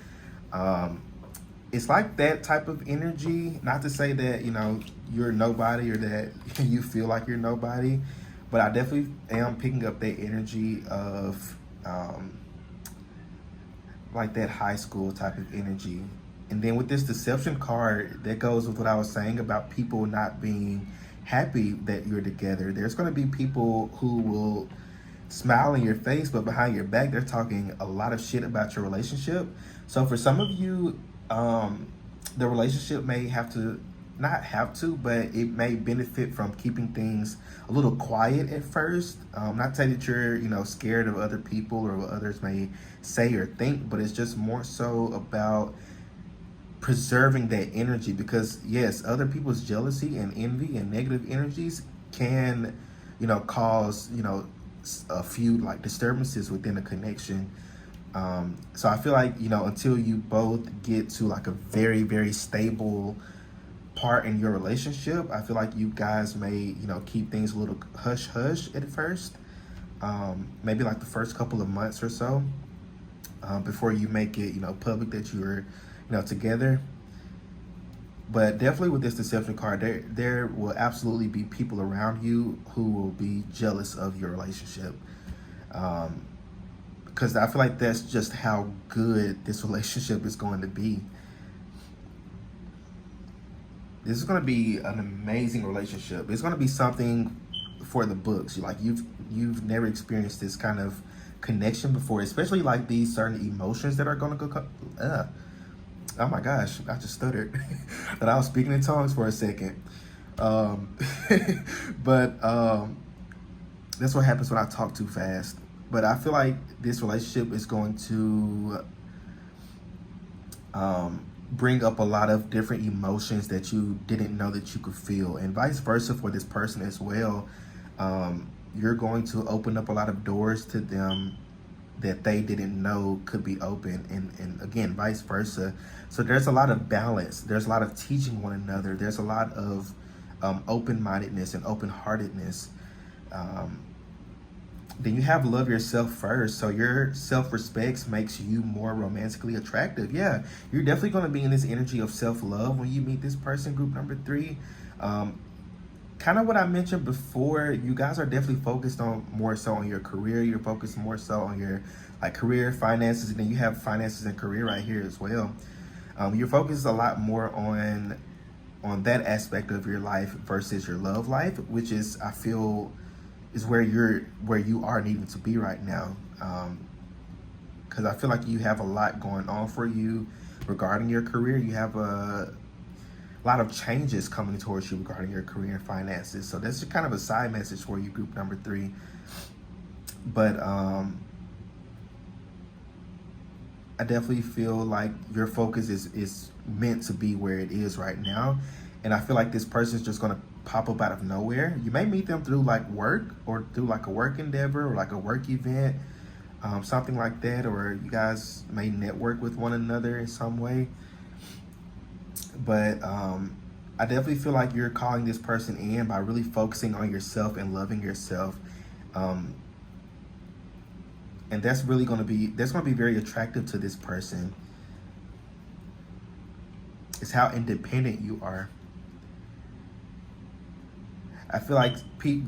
A: It's like that type of energy. Not to say that you're nobody, or that you feel like you're nobody, but I definitely am picking up that energy of like that high school type of energy. And then with this deception card, that goes with what I was saying about people not being happy that you're together. There's going to be people who will smile in your face, but behind your back, they're talking a lot of shit about your relationship. So for some of you, the relationship may have to not have to, but it may benefit from keeping things a little quiet at first. Not to say that you're, scared of other people or what others may say or think, but it's just more so about preserving that energy, because yes, other people's jealousy and envy and negative energies can, cause, a few like disturbances within a connection. So I feel like, until you both get to like a very, very stable part in your relationship, I feel like you guys may, keep things a little hush hush at first. Maybe like the first couple of months or so, before you make it, public that you're, together. But definitely with this deception card, there will absolutely be people around you who will be jealous of your relationship. Because I feel like that's just how good this relationship is going to be. This is going to be an amazing relationship. It's going to be something for the books. Like you've never experienced this kind of connection before, especially like these certain emotions that are going to go. Oh my gosh, I just stuttered. But I was speaking in tongues for a second. But that's what happens when I talk too fast. But I feel like this relationship is going to bring up a lot of different emotions that you didn't know that you could feel, and vice versa for this person as well. You're going to open up a lot of doors to them that they didn't know could be open, and again, vice versa. So there's a lot of balance. There's a lot of teaching one another. There's a lot of open-mindedness and open-heartedness. Then you have love yourself first. So your self-respect makes you more romantically attractive. Yeah, you're definitely going to be in this energy of self-love when you meet this person, group number 3. Kind of what I mentioned before, you guys are definitely focused on more so on your career. You're focused more so on your like career, finances, and then you have finances and career right here as well. You're focused a lot more on that aspect of your life versus your love life, which is, I feel, is where you are needing to be right now. Because I feel like you have a lot going on for you regarding your career. You have a lot of changes coming towards you regarding your career and finances. So that's just kind of a side message for you, group number 3. But I definitely feel like your focus is meant to be where it is right now. And I feel like this person is just going to pop up out of nowhere. You may meet them through like work or through like a work endeavor or like a work event, something like that. Or you guys may network with one another in some way. But I definitely feel like you're calling this person in by really focusing on yourself and loving yourself. And that's going to be very attractive to this person. It's how independent you are. I feel like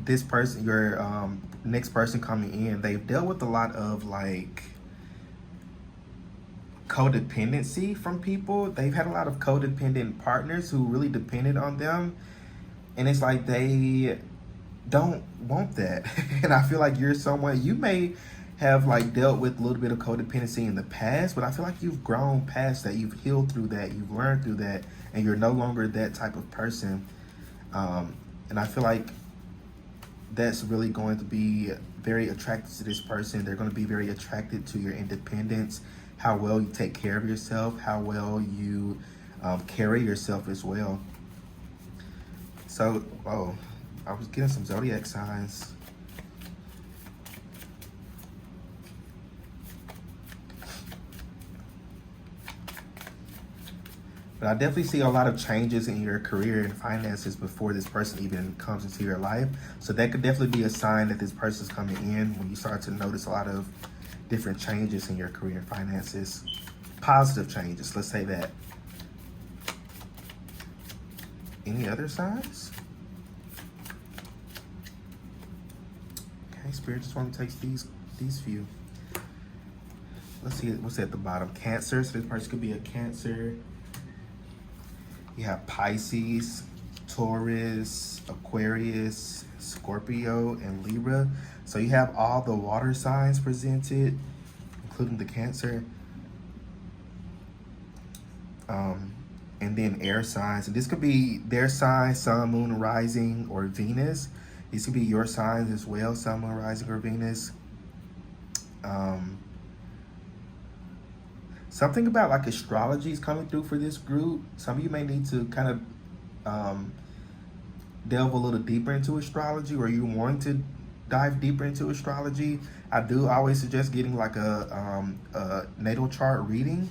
A: this person, your next person coming in, they've dealt with a lot of like codependency from people. They've had a lot of codependent partners who really depended on them, and it's like they don't want that. And I feel like you're someone, you may have like dealt with a little bit of codependency in the past, but I feel like you've grown past that. You've healed through that. You've learned through that, and you're no longer that type of person. And I feel like that's really going to be very attracted to this person. They're going to be very attracted to your independence, how well you take care of yourself, how well you carry yourself as well. So, I was getting some zodiac signs. But I definitely see a lot of changes in your career and finances before this person even comes into your life. So that could definitely be a sign that this person's coming in when you start to notice a lot of different changes in your career and finances. Positive changes, let's say that. Any other signs? Okay, Spirit just want to take these few. Let's see what's at the bottom. Cancer, so this person could be a Cancer. You have Pisces, Taurus, Aquarius, Scorpio, and Libra. So you have all the water signs presented, including the Cancer. and then air signs. And this could be their sign, sun, moon, rising, or Venus. These could be your signs as well, sun, moon, rising, or Venus. Something about like astrology is coming through for this group. Some of you may need to kind of delve a little deeper into astrology, or you want to dive deeper into astrology. I do always suggest getting like a natal chart reading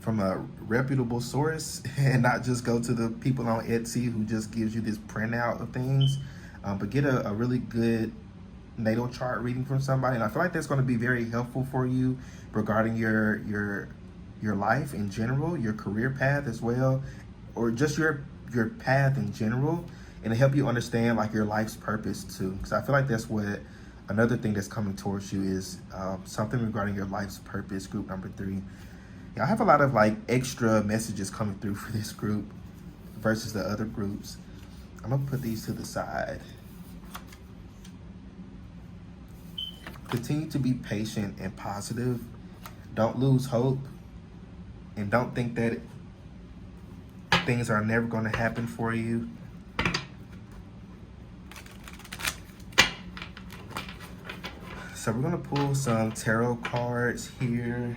A: from a reputable source and not just go to the people on Etsy who just gives you this printout of things, but get a really good natal chart reading from somebody. And I feel like that's going to be very helpful for you regarding your life in general, your career path as well, or just your path in general, and to help you understand like your life's purpose too. Because I feel like that's what another thing that's coming towards you is something regarding your life's purpose, group number 3. Yeah, I have a lot of like extra messages coming through for this group versus the other groups. I'm gonna put these to the side. Continue to be patient and positive. Don't lose hope, and don't think that things are never going to happen for you. So we're going to pull some tarot cards here.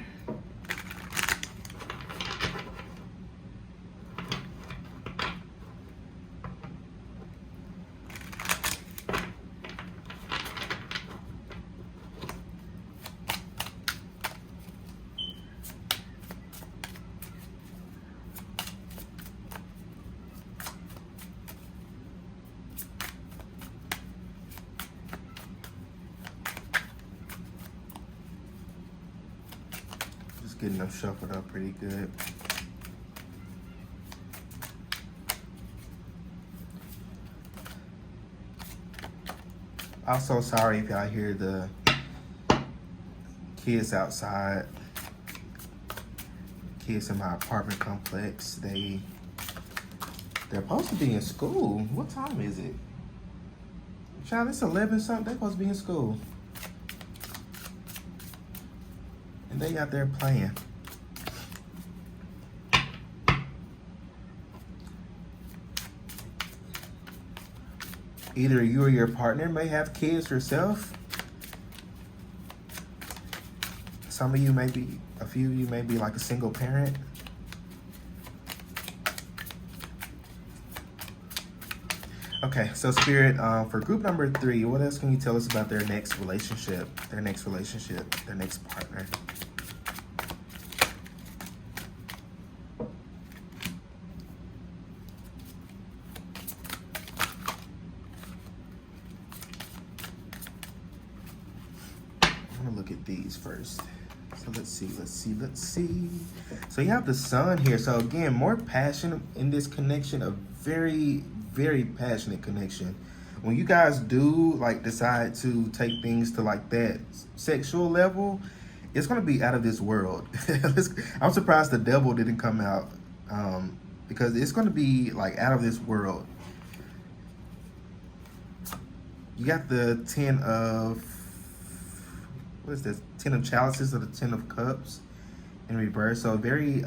A: Getting them shuffled up pretty good. Also, sorry if y'all hear the kids outside. Kids in my apartment complex. They're supposed to be in school. What time is it? Child, it's 11 something. They're supposed to be in school. And they out there playing. Either you or your partner may have kids yourself. Some of you may be, a few of you may be like a single parent. Okay, so Spirit, for group number 3, what else can you tell us about their next relationship, their next partner? I'm gonna look at these first. So let's see. So you have the sun here. So again, more passion in this connection, a very, very passionate connection. When you guys do like decide to take things to like that sexual level, it's gonna be out of this world. I'm surprised the devil didn't come out, because it's gonna be like out of this world. You got the 10 of, what is this? 10 of chalices or the 10 of cups in reverse. So a very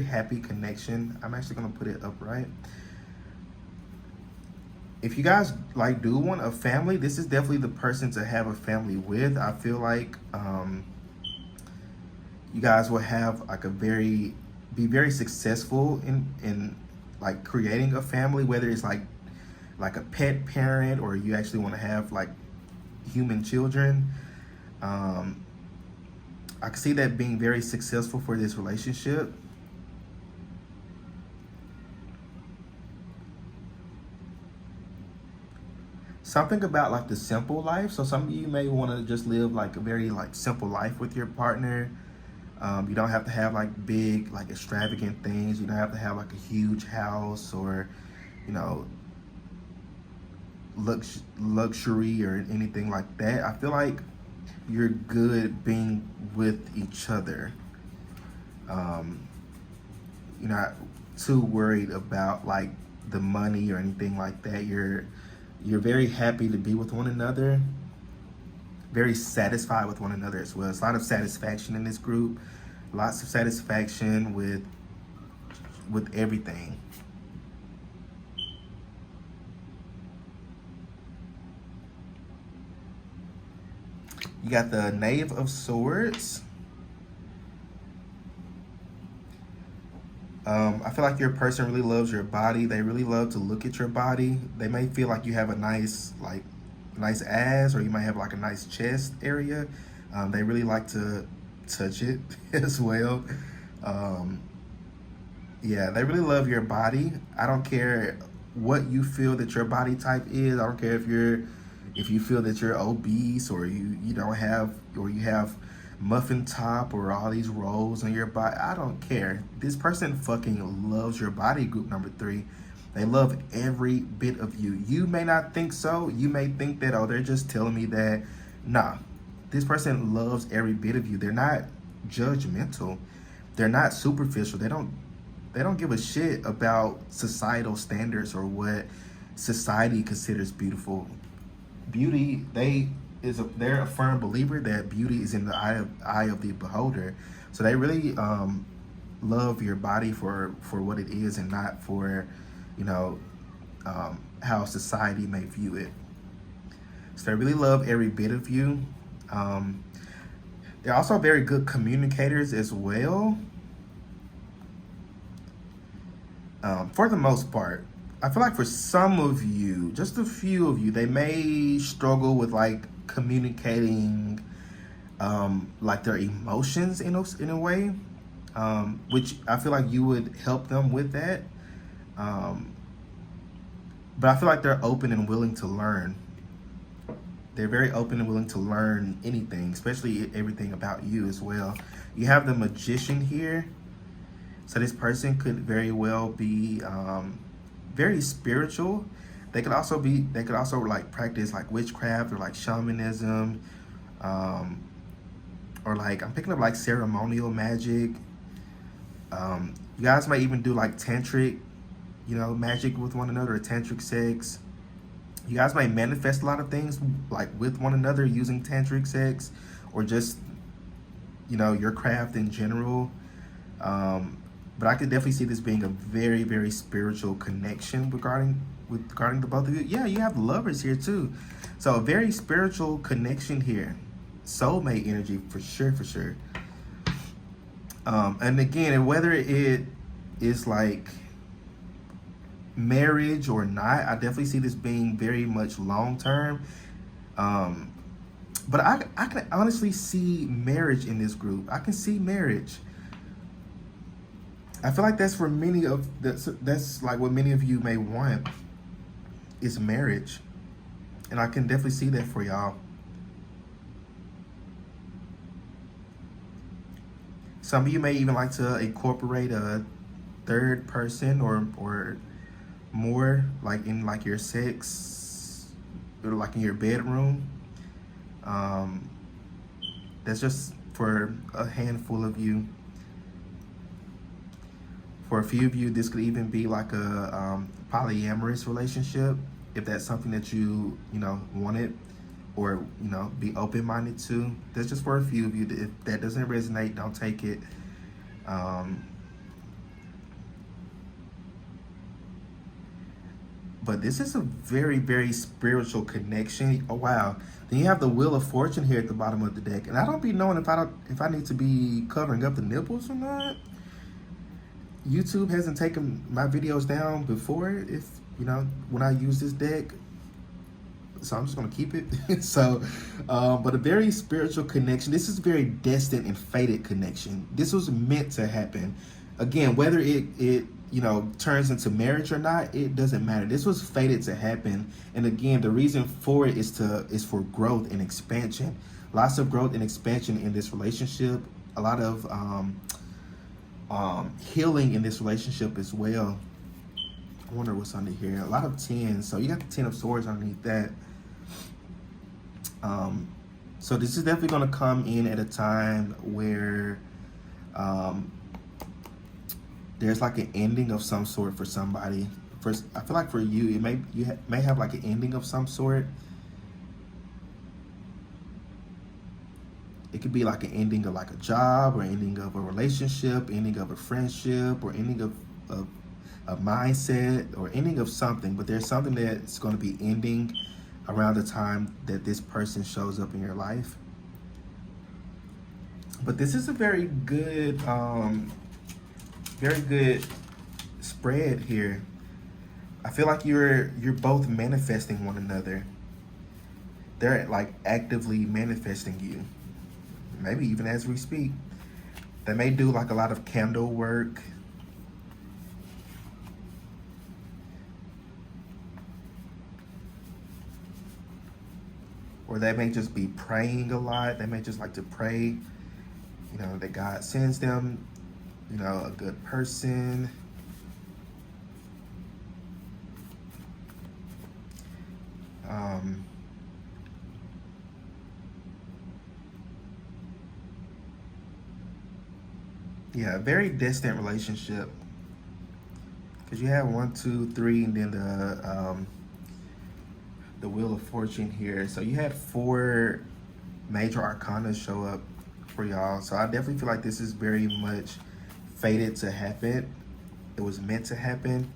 A: happy connection. I'm actually gonna put it upright. If you guys like do want a family, this is definitely the person to have a family with. I feel like you guys will have like be very successful in like creating a family, whether it's like a pet parent or you actually want to have like human children. I can see that being very successful for this relationship. Something about like the simple life. So some of you may want to just live like a very like simple life with your partner. You don't have to have like big, like extravagant things. You don't have to have like a huge house or, you know, luxury or anything like that. I feel like you're good being with each other. You're not too worried about like the money or anything like that. You're very happy to be with one another, very satisfied with one another as well. There's a lot of satisfaction in this group, lots of satisfaction with with everything. You got the Knave of Swords. I feel like your person really loves your body. They really love to look at your body. They may feel like you have a nice ass, or you might have like a nice chest area. They really like to touch it as well. Um, yeah, they really love your body. I don't care what you feel that your body type is. I don't care if you feel that you're obese, or you don't have, or you have muffin top or all these rolls on your body. I don't care. This person fucking loves your body, group number 3. They love every bit of you. You may not think so. You may think that, oh, they're just telling me that. Nah, this person loves every bit of you. They're not judgmental. They're not superficial. They don't give a shit about societal standards or what society considers beautiful. Beauty, they're a firm believer that beauty is in the eye of the beholder. So they really love your body for what it is, and not for, you know, how society may view it. So they really love every bit of you. They're also very good communicators as well. For the most part, I feel like for some of you, just a few of you, they may struggle with like communicating like their emotions in a way, which I feel like you would help them with that. But I feel like they're open and willing to learn. They're very open and willing to learn anything, especially everything about you as well. You have the Magician here. So this person could very well be very spiritual. They could also like practice like witchcraft or like shamanism, or like I'm picking up like ceremonial magic. You guys might even do like tantric, magic with one another, or tantric sex. You guys might manifest a lot of things like with one another using tantric sex, or just your craft in general. But I could definitely see this being a very, very spiritual connection regarding the both of you. Yeah, you have lovers here too. So a very spiritual connection here. Soulmate energy for sure, for sure. And again, whether it is like marriage or not, I definitely see this being very much long term. But I can honestly see marriage in this group. I can see marriage. I feel like that's like what many of you may want, is marriage. And I can definitely see that for y'all. Some of you may even like to incorporate a third person or more, like in like your sex, or like in your bedroom. That's just for a handful of you. For a few of you, this could even be like a polyamorous relationship, if that's something that you wanted, or be open-minded to. That's just for a few of you. If that doesn't resonate, don't take it. But this is a very, very spiritual connection. Oh wow! Then you have the Wheel of Fortune here at the bottom of the deck, and I don't be knowing if I need to be covering up the nipples or not. YouTube hasn't taken my videos down before, if when I use this deck, so I'm just gonna keep it. So but a very spiritual connection. This is very destined and fated connection. This was meant to happen. Again, whether it turns into marriage or not, it doesn't matter. This was fated to happen. And again, the reason for it is for growth and expansion. Lots of growth and expansion in this relationship. A lot of healing in this relationship as well. I wonder what's under here. A lot of 10s. So you got the 10 of Swords underneath that. So this is definitely going to come in at a time where there's like an ending of some sort for somebody. First, I feel like for you, you may have like an ending of some sort. It could be like an ending of like a job, or ending of a relationship, ending of a friendship, or ending of a mindset or ending of something, but there's something that's going to be ending around the time that this person shows up in your life. But this is a very good spread here. I feel like you're both manifesting one another. They're like actively manifesting you. Maybe even as we speak. They may do like a lot of candle work. Or they may just be praying a lot. They may just like to pray, that God sends them, a good person. Yeah, a very distant relationship. Because you have 1, 2, 3, and then the Wheel of Fortune here. So you had 4 major arcana show up for y'all. So I definitely feel like this is very much fated to happen. It was meant to happen.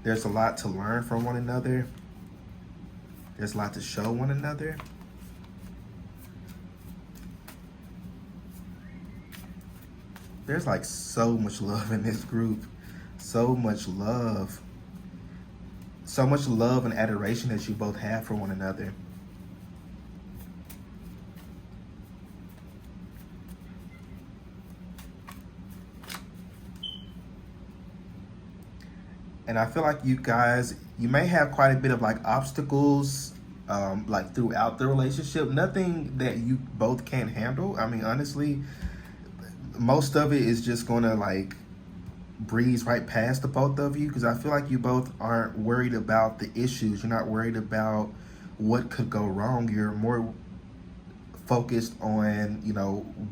A: There's a lot to learn from one another. There's a lot to show one another. There's like so much love in this group. So much love. So much love and adoration that you both have for one another. And I feel like you guys, you may have quite a bit of like obstacles like throughout the relationship. Nothing that you both can't handle. I mean, honestly, most of it is just gonna like breeze right past the both of you, because I feel like you both aren't worried about the issues. You're not worried about what could go wrong. You're more focused on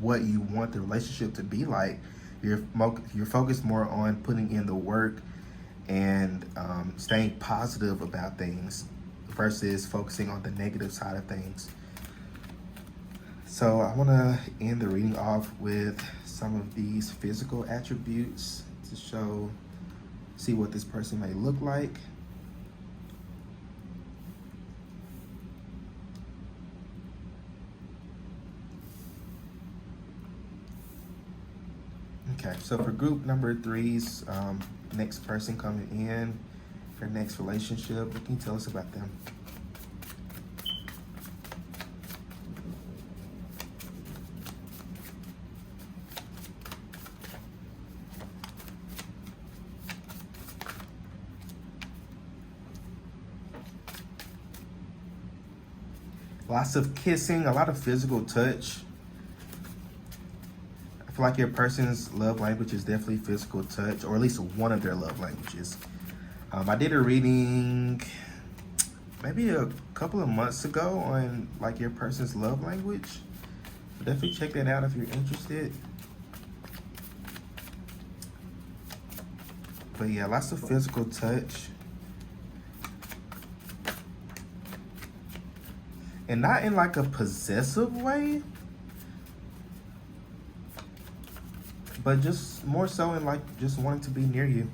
A: what you want the relationship to be like. You're focused more on putting in the work and staying positive about things versus focusing on the negative side of things. So I want to end the reading off with some of these physical attributes to see what this person may look like. Okay, so for group number 3's next person coming in, their next relationship, what can you tell us about them? Lots of kissing, a lot of physical touch. I feel like your person's love language is definitely physical touch, or at least one of their love languages. I did a reading maybe a couple of months ago on like your person's love language. So definitely check that out if you're interested. But yeah, lots of physical touch. And not in like a possessive way, but just more so in like just wanting to be near you.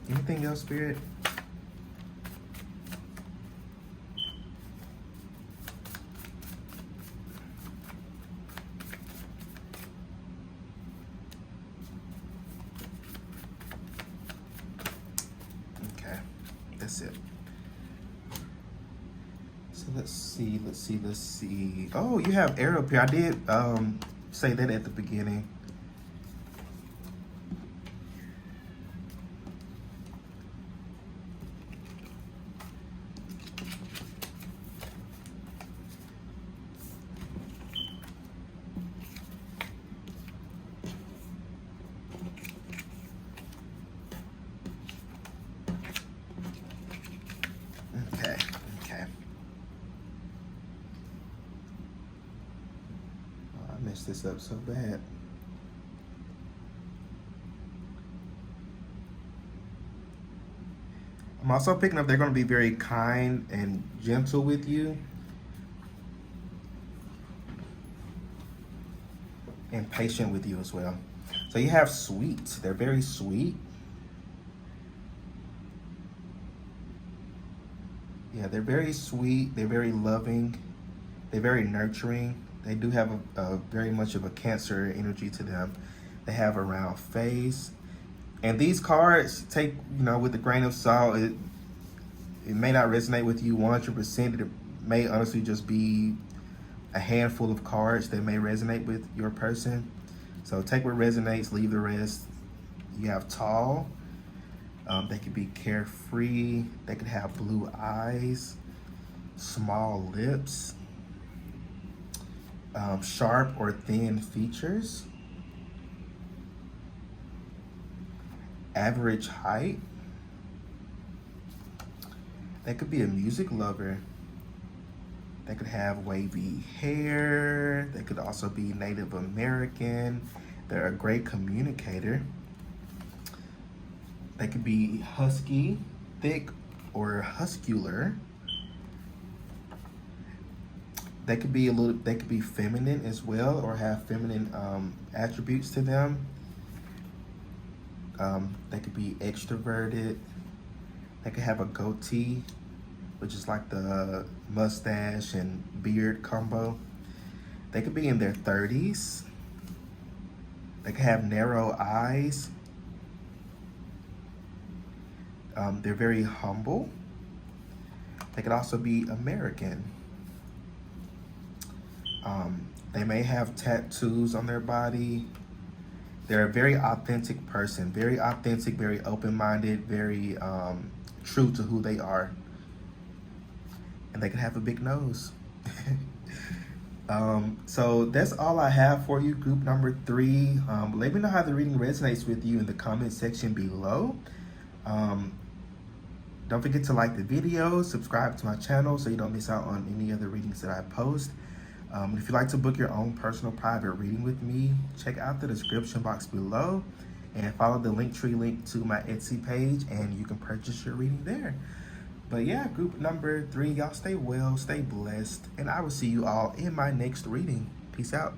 A: Anything else, Spirit? Okay, that's it. So let's see. Oh, you have air up here. I did say that at the beginning. Okay. Oh, I messed this up so bad. I'm also picking up they're going to be very kind and gentle with you and patient with you as well. So you have sweet. They're very sweet. Yeah, they're very sweet. They're very loving. They're very nurturing. They do have a very much of a Cancer energy to them. They have a round face. And these cards, take, with a grain of salt. It may not resonate with you 100%. It may honestly just be a handful of cards that may resonate with your person. So take what resonates, leave the rest. You have tall. They could be carefree. They could have blue eyes, small lips, sharp or thin features, average height. They could be a music lover. They could have wavy hair. They could also be Native American. They're a great communicator. They could be husky, thick, or huscular. They could be feminine as well, or have feminine attributes to them. They could be extroverted. They could have a goatee, which is like the mustache and beard combo. They could be in their 30s. They could have narrow eyes. They're very humble. They could also be American. They may have tattoos on their body. They're a very authentic person, very authentic, very open-minded, very true to who they are. And they can have a big nose. So that's all I have for you, group number 3. Let me know how the reading resonates with you in the comment section below. Don't forget to like the video, subscribe to my channel so you don't miss out on any other readings that I post. If you'd like to book your own personal private reading with me, check out the description box below and follow the Linktree link to my Etsy page and you can purchase your reading there. But yeah, group number 3, y'all stay well, stay blessed, and I will see you all in my next reading. Peace out.